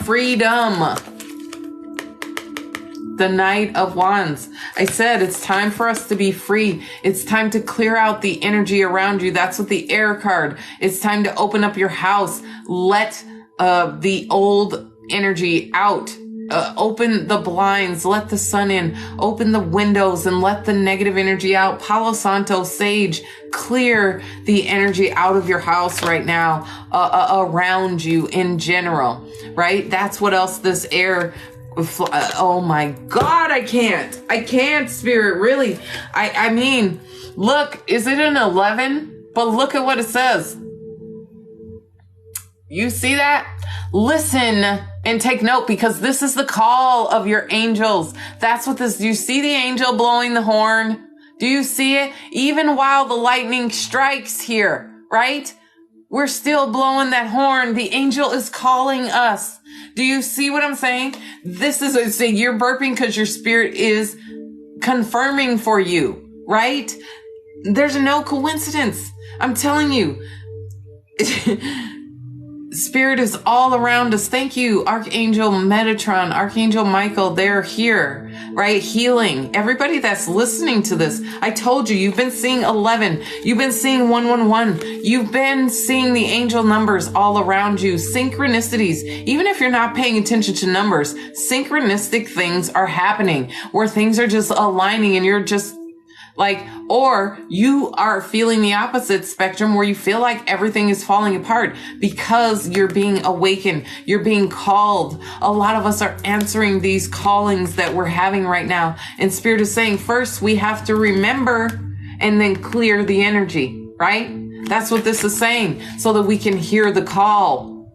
Freedom. The Knight of Wands. I said it's time for us to be free. It's time to clear out the energy around you. That's what the air card. It's time to open up your house. Let the old energy out. Open the blinds. Let the sun in. Open the windows and let the negative energy out. Palo Santo, Sage, clear the energy out of your house right now, around you in general, right? That's what else this air. Oh my God, I can't, Spirit, really. I mean, look, is it an 11? But look at what it says. You see that? Listen and take note because this is the call of your angels. That's what this, do you see the angel blowing the horn? Do you see it? Even while the lightning strikes here, right? We're still blowing that horn. The angel is calling us. Do you see what I'm saying? This is saying you're burping because your spirit is confirming for you, right? There's no coincidence. I'm telling you. Spirit is all around us. Thank you, Archangel Metatron, Archangel Michael. They're here, right? Healing. Everybody that's listening to this, I told you, you've been seeing 11. You've been seeing 111. You've been seeing the angel numbers all around you. Synchronicities. Even if you're not paying attention to numbers, synchronistic things are happening where things are just aligning and you're just or you are feeling the opposite spectrum where you feel like everything is falling apart because you're being awakened. You're being called. A lot of us are answering these callings that we're having right now. And Spirit is saying, first, we have to remember and then clear the energy, right? That's what this is saying so that we can hear the call.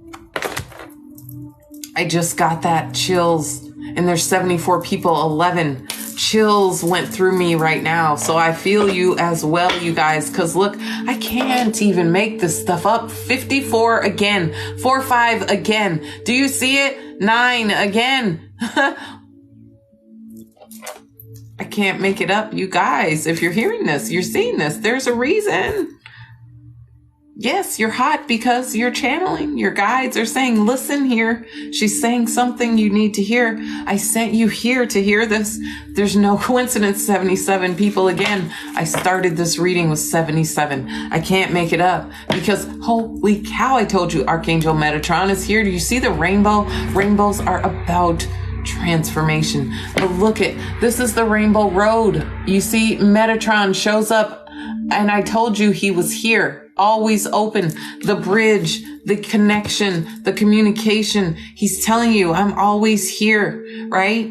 I just got that chills and there's 74 people, 11 chills went through me right now. So I feel you as well, you guys, because look, I can't even make this stuff up. 54 again, 45 again. Do you see it? 9 again. I can't make it up, you guys. If you're hearing this, you're seeing this, there's a reason. Yes, you're hot because you're channeling. Your guides are saying, listen here. She's saying something you need to hear. I sent you here to hear this. There's no coincidence. 77 people again. I started this reading with 77. I can't make it up because holy cow, I told you Archangel Metatron is here. Do you see the rainbow? Rainbows are about transformation. But look this is the rainbow road. You see Metatron shows up and I told you he was here. Always open, the bridge, the connection, the communication. He's telling you, I'm always here, right?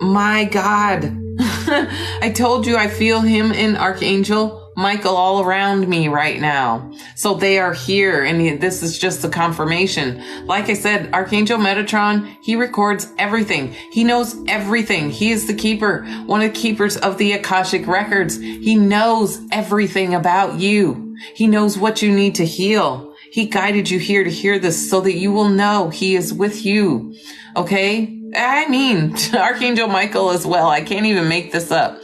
My God. I told you I feel him in Archangel Michael all around me right now. So they are here and this is just a confirmation. Like I said, Archangel Metatron, he records everything. He knows everything. He is the keeper, one of the keepers of the Akashic records. He knows everything about you. He knows what you need to heal. He guided you here to hear this so that you will know he is with you. Okay? I mean, Archangel Michael as well. I can't even make this up.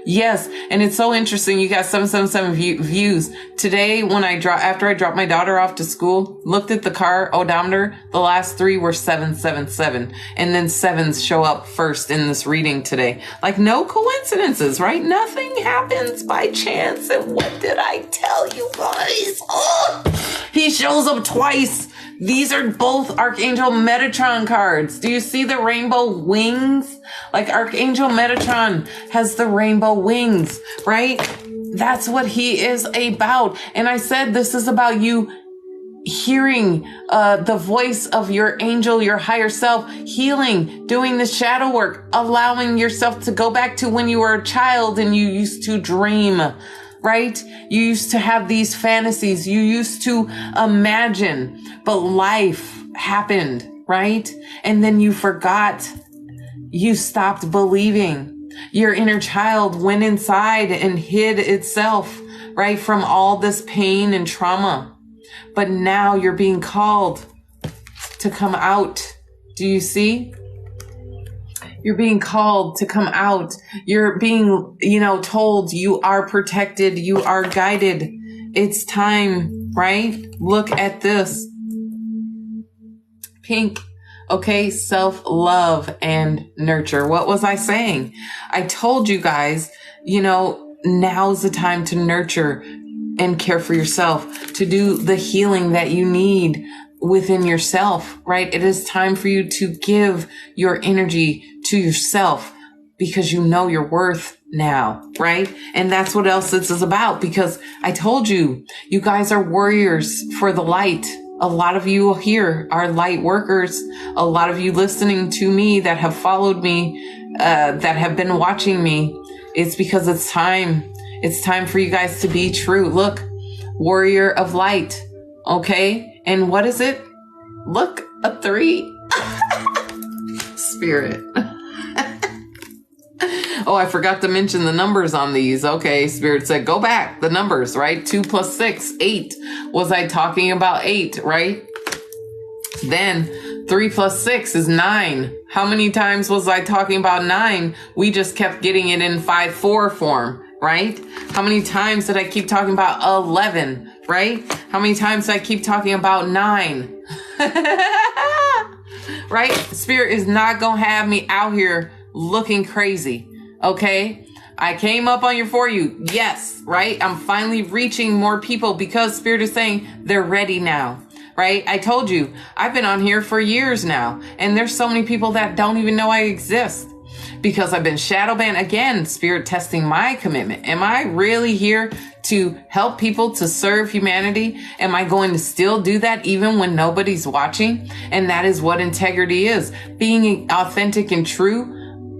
Yes, and it's so interesting. You got 777 views today. After I dropped my daughter off to school, looked at the car odometer. The last 3 were 777, and then 7s show up first in this reading today. Like no coincidences, right? Nothing happens by chance. And what did I tell you guys? Oh, he shows up twice. These are both Archangel Metatron cards. Do you see the rainbow wings? Like Archangel Metatron has the rainbow wings, right? That's what he is about. And I said this is about you hearing the voice of your angel, your higher self, healing, doing the shadow work, allowing yourself to go back to when you were a child and you used to dream, right? You used to have these fantasies. You used to imagine, but life happened, right? And then you forgot. You stopped believing. Your inner child went inside and hid itself, right? From all this pain and trauma. But now you're being called to come out. Do you see? You're being called to come out. You're being, told you are protected. You are guided. It's time, right? Look at this. Pink. Okay, self-love and nurture. What was I saying? I told you guys, now's the time to nurture and care for yourself, to do the healing that you need within yourself, right? It is time for you to give your energy to yourself because you know your worth now, right? And that's what else this is about, because I told you, you guys are warriors for the light. A lot of you here are light workers. A lot of you listening to me that have followed me, that have been watching me. It's because it's time. It's time for you guys to be true. Look, warrior of light. Okay. And what is it? Look, a 3. Spirit. Oh, I forgot to mention the numbers on these. Okay, Spirit said, go back. The numbers, right? 2 + 6, 8. Was I talking about 8, right? Then 3 + 6 is 9. How many times was I talking about 9? We just kept getting it in 5-4 form, right? How many times did I keep talking about 11, right? How many times did I keep talking about 9? Right? Spirit is not going to have me out here looking crazy. Okay, I came up on your For You. Yes, right? I'm finally reaching more people because Spirit is saying they're ready now, right? I told you, I've been on here for years now, and there's so many people that don't even know I exist because I've been shadow banned. Again, Spirit testing my commitment. Am I really here to help people, to serve humanity? Am I going to still do that even when nobody's watching? And that is what integrity is. Being authentic and true,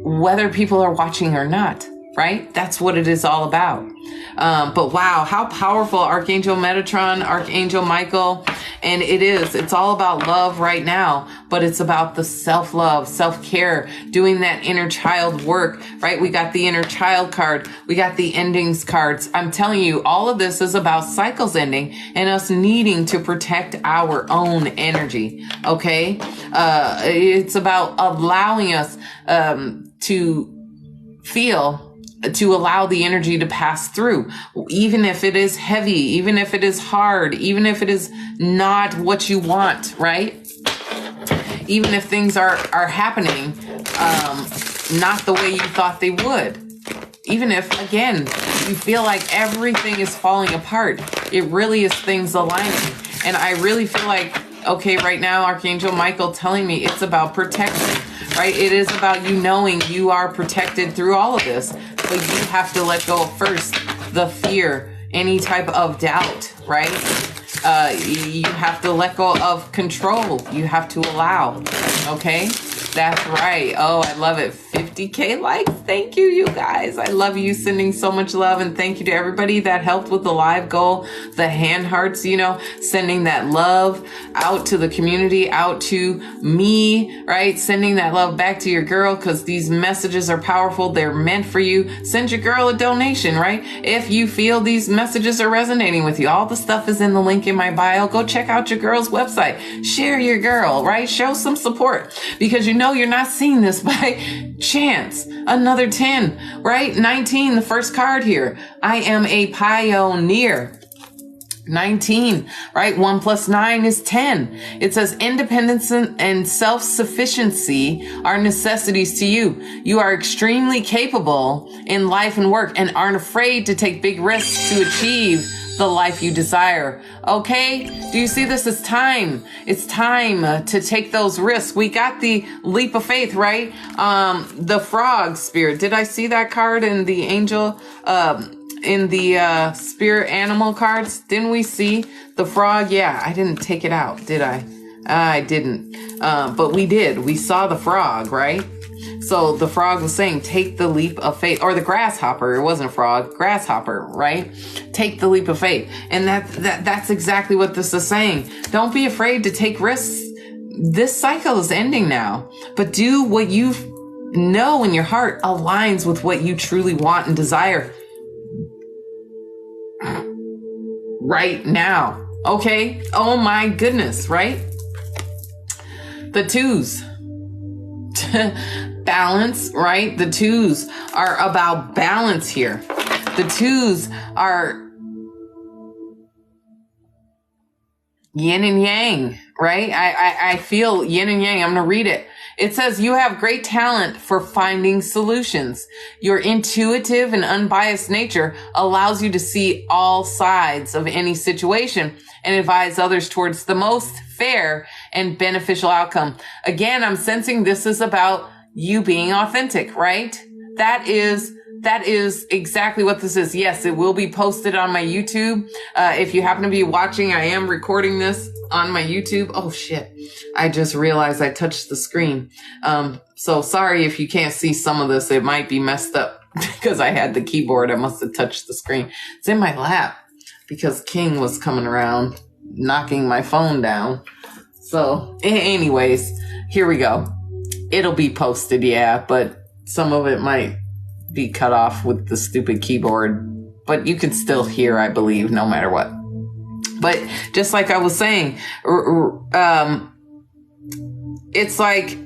whether people are watching or not, right? That's what it is all about. But wow, how powerful Archangel Metatron, Archangel Michael. And it's all about love right now, but it's about the self-love, self-care, doing that inner child work, right? We got the inner child card. We got the endings cards. I'm telling you, all of this is about cycles ending and us needing to protect our own energy. Okay. It's about allowing us, to feel, to allow the energy to pass through, even if it is heavy, even if it is hard, even if it is not what you want, right? Even if things are happening, not the way you thought they would. Even if, again, you feel like everything is falling apart, it really is things aligning. And I really feel like, okay, right now, Archangel Michael telling me it's about protection, right? It is about you knowing you are protected through all of this, but you have to let go of first the fear, any type of doubt, right? You have to let go of control. You have to allow, okay? That's right. Oh, I love it. 50K likes. Thank you, you guys. I love you. Sending so much love. And thank you to everybody that helped with the live goal, the hand hearts, sending that love out to the community, out to me, right? Sending that love back to your girl because these messages are powerful. They're meant for you. Send your girl a donation, right? If you feel these messages are resonating with you, all the stuff is in the link in my bio. Go check out your girl's website. Share your girl, right? Show some support because you're not seeing this by chance. chance. Another 10, right? 19, the first card here. I am a pioneer. 19, right? 1 plus 9 is 10. It says independence and self-sufficiency are necessities to you. You are extremely capable in life and work and aren't afraid to take big risks to achieve the life you desire. Okay? Do you see this? It's time. It's time to take those risks. We got the leap of faith, right? The frog spirit. Did I see that card in the angel, in the spirit animal cards? Didn't we see the frog? Yeah, I didn't take it out, did I? I didn't. But we did. We saw the frog, right? So the frog was saying, take the leap of faith. Or the grasshopper. It wasn't a frog. Grasshopper, right? Take the leap of faith. And that's exactly what this is saying. Don't be afraid to take risks. This cycle is ending now. But do what you know in your heart aligns with what you truly want and desire right now. Okay? Oh my goodness, right? The twos. Balance, right? The twos are about balance here. The twos are yin and yang, right? I feel yin and yang. I'm going to read it. It says, you have great talent for finding solutions. Your intuitive and unbiased nature allows you to see all sides of any situation and advise others towards the most fair and beneficial outcome. Again, I'm sensing this is about you being authentic, right? That is exactly what this is. Yes, it will be posted on my YouTube. If you happen to be watching, I am recording this on my YouTube. Oh shit. I just realized I touched the screen. So sorry if you can't see some of this. It might be messed up because I had the keyboard. I must have touched the screen. It's in my lap because King was coming around knocking my phone down. So anyways, here we go. It'll be posted, yeah, but some of it might be cut off with the stupid keyboard, but you can still hear, I believe, no matter what. But just like I was saying, it's like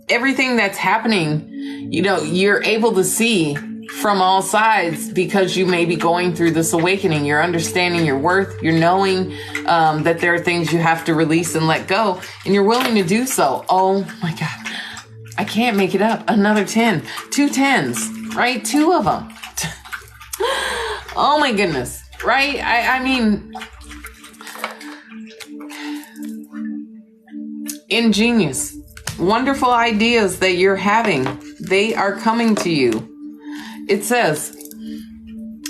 everything that's happening, you know, you're able to see from all sides because you may be going through this awakening. You're understanding your worth. You're knowing that there are things you have to release and let go, and you're willing to do so. Oh my God. I can't make it up. Another 10. 2 10s, right? 2 of them. Oh my goodness, right? I mean, ingenious, wonderful ideas that you're having. They are coming to you. It says,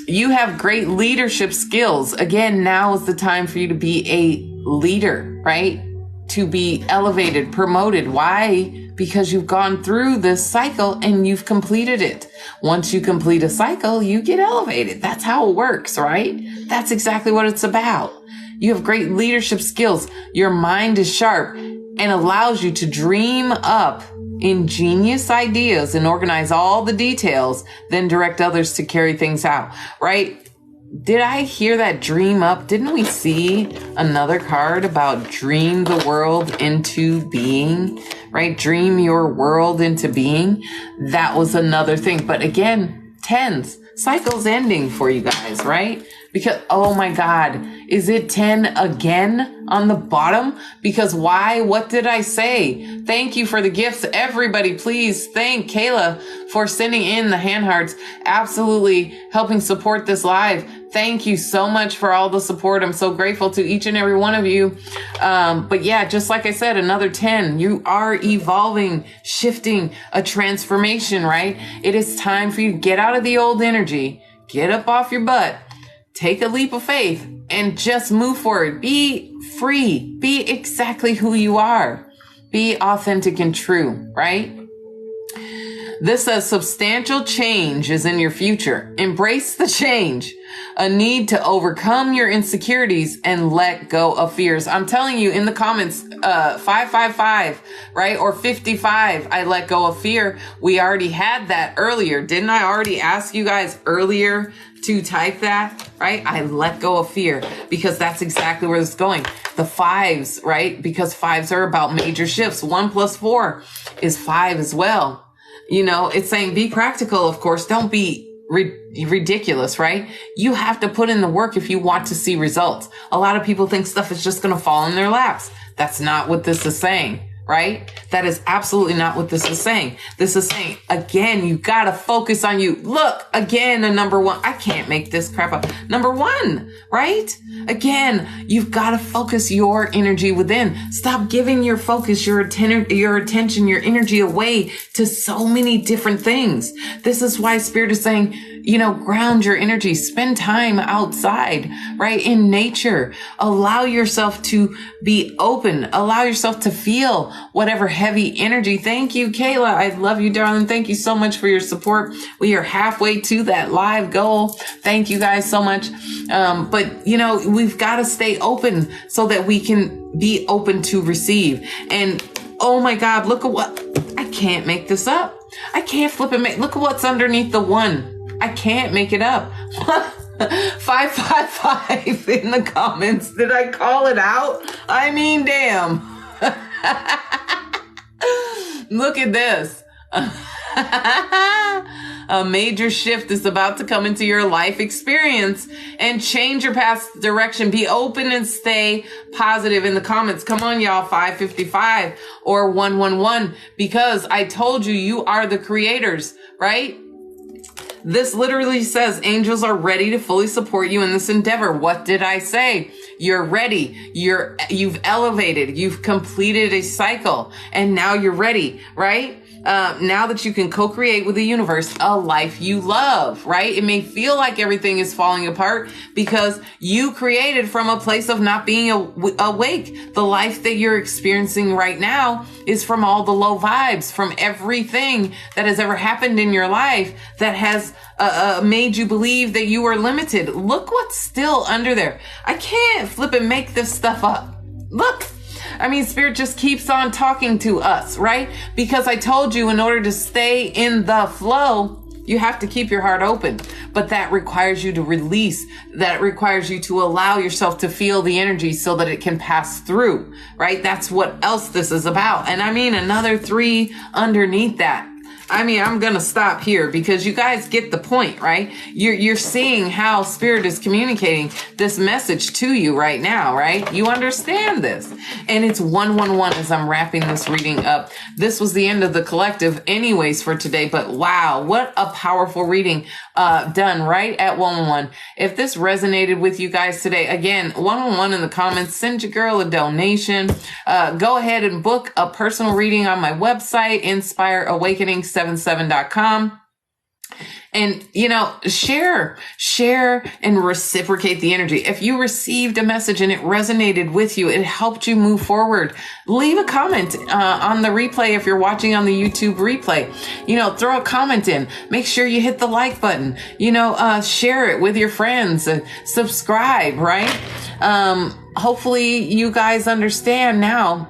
you have great leadership skills. Again, now is the time for you to be a leader, right? To be elevated, promoted. Why? Because you've gone through this cycle and you've completed it. Once you complete a cycle, you get elevated. That's how it works, right? That's exactly what it's about. You have great leadership skills. Your mind is sharp and allows you to dream up ingenious ideas and organize all the details, then direct others to carry things out, right? Did I hear that? Dream up? Didn't we see another card about dream the world into being, right? Dream your world into being. That was another thing. But again, 10s, cycle's ending for you guys, right? Because, oh my God, is it 10 again on the bottom? Because why? What did I say? Thank you for the gifts. Everybody, please thank Kayla for sending in the hand hearts. Absolutely helping support this live. Thank you so much for all the support. I'm so grateful to each and every one of you. But yeah, just like I said, another 10. You are evolving, shifting, a transformation, right? It is time for you to get out of the old energy, get up off your butt, take a leap of faith, and just move forward. Be free. Be exactly who you are. Be authentic and true, right? This says substantial change is in your future. Embrace the change. A need to overcome your insecurities and let go of fears. I'm telling you in the comments, 555, right? Or 55, I let go of fear. We already had that earlier. Didn't I already ask you guys earlier to type that, right? I let go of fear because that's exactly where it's going. The 5s, right? Because 5s are about major shifts. 1 + 4 is 5 as well. You know, it's saying be practical, of course. Don't be ridiculous, right? You have to put in the work if you want to see results. A lot of people think stuff is just going to fall in their laps. That's not what this is saying, right? That is absolutely not what this is saying. This is saying, again, you got to focus on you. Look, again, a number 1. I can't make this crap up. Number 1, right? Again, you've got to focus your energy within. Stop giving your focus, your attention, your energy away to so many different things. This is why Spirit is saying, you know, ground your energy, spend time outside, right? In nature, allow yourself to be open, allow yourself to feel whatever heavy energy. Thank you, Kayla. I love you, darling. Thank you so much for your support. We are halfway to that live goal. Thank you guys so much. But you know, we've got to stay open so that we can be open to receive. And oh my God, look at what, I can't make this up. I can't flip it. Look at what's underneath the 1. I can't make it up. 555 in the comments. Did I call it out? I mean, damn. Look at this. A major shift is about to come into your life experience and change your past direction. Be open and stay positive in the comments. Come on, y'all. 555 or 111, because I told you, you are the creators, right? This literally says angels are ready to fully support you in this endeavor. What did I say? You're ready. You've elevated. You've completed a cycle and now you're ready, right? Now that you can co-create with the universe a life you love, right? It may feel like everything is falling apart because you created from a place of not being awake. The life that you're experiencing right now is from all the low vibes, from everything that has ever happened in your life that has made you believe that you are limited. Look what's still under there. I can't flip and make this stuff up. Look. I mean, Spirit just keeps on talking to us, right? Because I told you, in order to stay in the flow, you have to keep your heart open. But that requires you to release. That requires you to allow yourself to feel the energy so that it can pass through, right? That's what else this is about. And I mean, another 3 underneath that. I mean, I'm going to stop here because you guys get the point, right? You're seeing how Spirit is communicating this message to you right now, right? You understand this. And it's 111 as I'm wrapping this reading up. This was the end of the collective anyways for today, but wow, what a powerful reading done right at 111. If this resonated with you guys today, again, 111 in the comments, send your girl a donation. Go ahead and book a personal reading on my website, inspireawakening77.com. And, you know, share and reciprocate the energy. If you received a message and it resonated with you, it helped you move forward, leave a comment on the replay. If you're watching on the YouTube replay, you know, throw a comment in, make sure you hit the like button, you know, share it with your friends and subscribe, right? Hopefully you guys understand now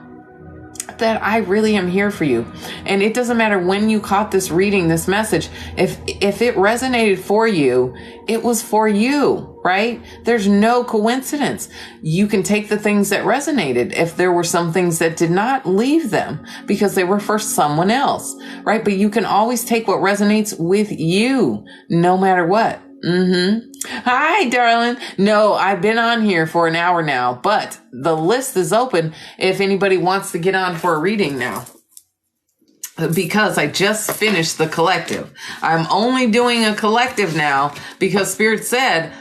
that I really am here for you. And it doesn't matter when you caught this reading, this message, if it resonated for you, it was for you, right? There's no coincidence. You can take the things that resonated. If there were some things that did not, leave them because they were for someone else, right? But you can always take what resonates with you, no matter what. Hi, darling. No, I've been on here for an hour now, but the list is open if anybody wants to get on for a reading now. Because I just finished the collective. I'm only doing a collective now because Spirit said,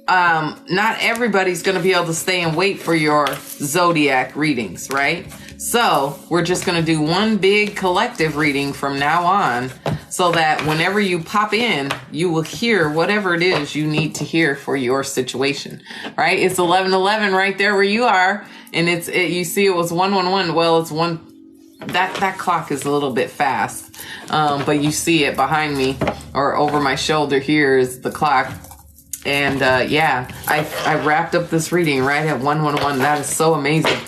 not everybody's going to be able to stay and wait for your zodiac readings, right? So we're just going to do one big collective reading from now on so that whenever you pop in, you will hear whatever it is you need to hear for your situation, right? It's 11:11 right there where you are. And you see it was 111. Well, it's one. That clock is a little bit fast. But you see it behind me or over my shoulder here is the clock. And, yeah, I wrapped up this reading right at 111. That is so amazing.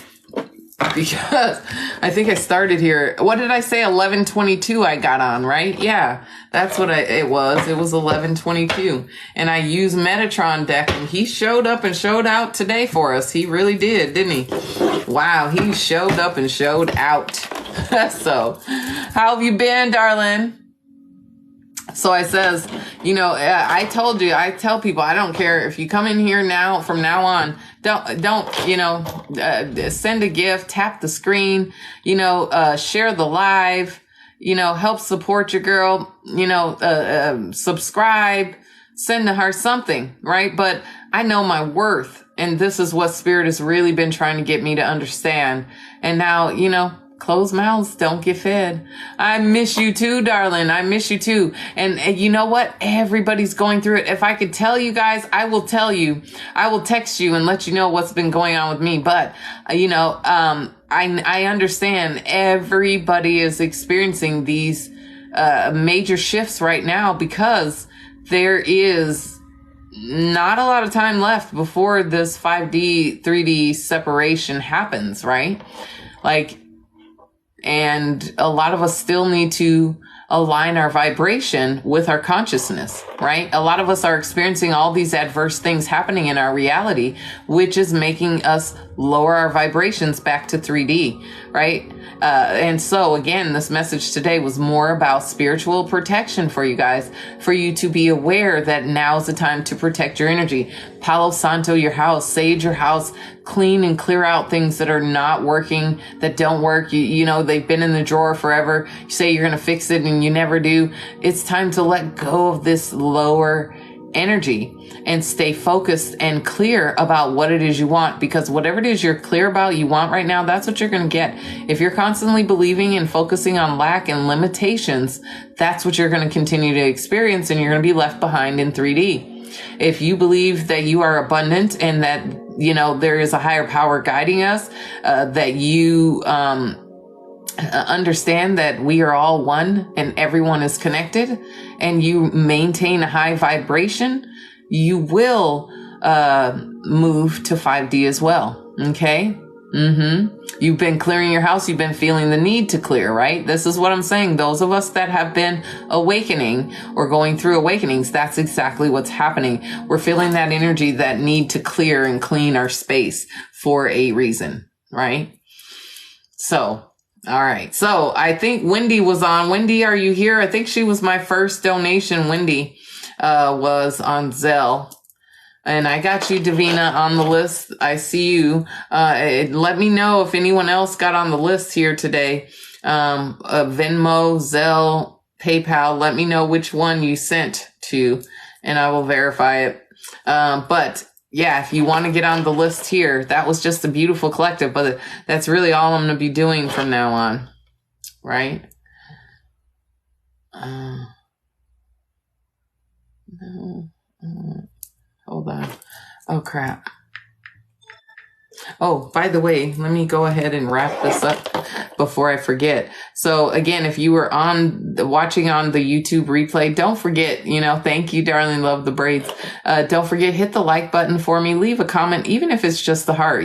Because I think I started here. What did I say? 11:22 I got on, right? Yeah, that's what it was. It was 11:22. And I used Metatron deck, and he showed up and showed out today for us. He really did, didn't he? Wow, he showed up and showed out. So, how have you been, darling? So I says, I tell people, I don't care if you come in here now, from now on, don't, send a gift, tap the screen, share the live, help support your girl, subscribe, send her something, right? But I know my worth, and this is what Spirit has really been trying to get me to understand. And now, closed mouths don't get fed. I miss you too, darling. I miss you too. And you know what? Everybody's going through it. If I could tell you guys, I will tell you. I will text you and let you know what's been going on with me. But, I understand everybody is experiencing these major shifts right now because there is not a lot of time left before this 5D, 3D separation happens, right? And a lot of us still need to align our vibration with our consciousness, right? A lot of us are experiencing all these adverse things happening in our reality, which is making us lower our vibrations back to 3D, right? And so again, this message today was more about spiritual protection for you guys, for you to be aware that now's the time to protect your energy. Palo Santo your house, sage your house, clean and clear out things that are not working, that don't work. They've been in the drawer forever. You say you're going to fix it and you never do. It's time to let go of this lower energy and stay focused and clear about what it is you want, because whatever it is you're clear about you want right now, that's what you're going to get. If you're constantly believing and focusing on lack and limitations, that's what you're going to continue to experience, and you're going to be left behind in 3D. If you believe that you are abundant and that, there is a higher power guiding us, that you, understand that we are all one and everyone is connected, and you maintain a high vibration, you will move to 5D as well. Okay. You've been clearing your house. You've been feeling the need to clear, right? This is what I'm saying. Those of us that have been awakening or going through awakenings, that's exactly what's happening. We're feeling that energy, that need to clear and clean our space for a reason, right? So, all right. So I think Wendy was on. Wendy, are you here? I think she was my first donation. Wendy was on Zelle. And I got you, Davina, on the list. I see you. Let me know if anyone else got on the list here today. Venmo, Zelle, PayPal. Let me know which one you sent to, and I will verify it. But yeah, if you want to get on the list here, that was just a beautiful collective, but that's really all I'm going to be doing from now on, right? No, hold on. Oh, crap. Oh, by the way, let me go ahead and wrap this up before I forget. So again, if you were watching on the YouTube replay, don't forget, thank you, darling, love the braids. Don't forget, hit the like button for me, leave a comment, even if it's just the heart.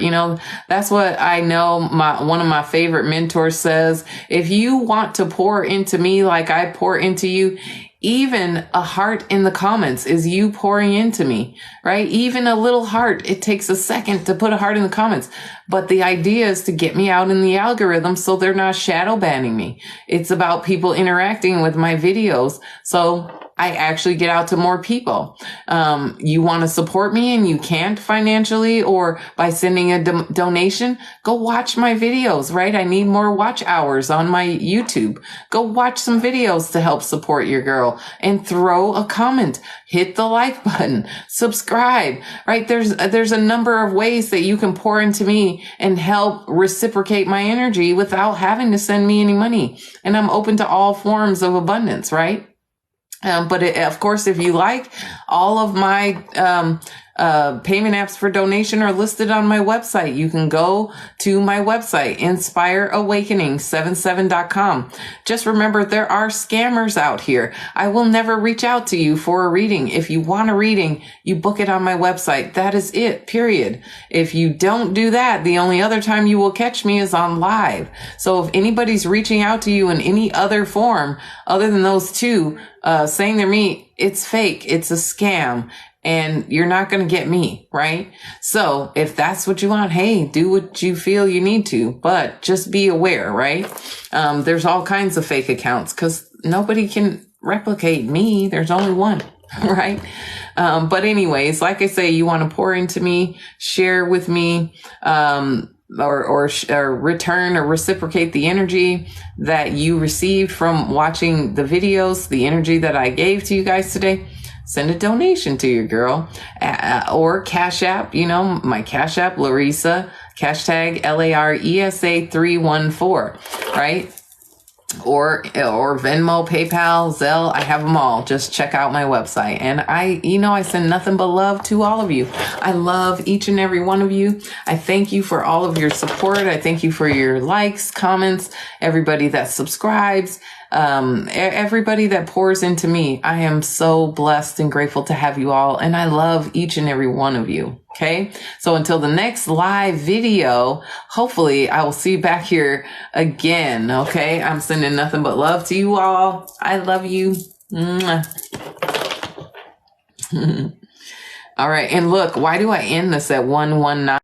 That's what I know one of my favorite mentors says. If you want to pour into me like I pour into you, even a heart in the comments is you pouring into me, right? Even a little heart. It takes a second to put a heart in the comments. But the idea is to get me out in the algorithm so they're not shadow banning me. It's about people interacting with my videos, so I actually get out to more people. You want to support me and you can't financially or by sending a donation, go watch my videos, right? I need more watch hours on my YouTube. Go watch some videos to help support your girl and throw a comment, hit the like button, subscribe, right? There's a number of ways that you can pour into me and help reciprocate my energy without having to send me any money. And I'm open to all forms of abundance, right? But of course, if you like all of my payment apps for donation are listed on my website. You can go to my website, inspireawakening77.com. Just remember, there are scammers out here. I will never reach out to you for a reading. If you want a reading, you book it on my website. That is it, period. If you don't do that, the only other time you will catch me is on live. So if anybody's reaching out to you in any other form other than those two, saying they're me, it's fake. It's a scam. And you're not going to get me, right? So if that's what you want, hey, do what you feel you need to, but just be aware, right? There's all kinds of fake accounts because nobody can replicate me. There's only one, right? But anyways, like I say, you want to pour into me, share with me, or return or reciprocate the energy that you received from watching the videos, the energy that I gave to you guys today. Send a donation to your girl, or Cash App, my Cash App, Larissa, hashtag LARESA 314, right? Or Venmo, PayPal, Zelle. I have them all. Just check out my website. And I send nothing but love to all of you. I love each and every one of you. I thank you for all of your support. I thank you for your likes, comments, everybody that subscribes, everybody that pours into me. I am so blessed and grateful to have you all. And I love each and every one of you. Okay. So until the next live video, hopefully I will see you back here again. Okay. I'm sending nothing but love to you all. I love you. Mwah. All right. And look, why do I end this at 119?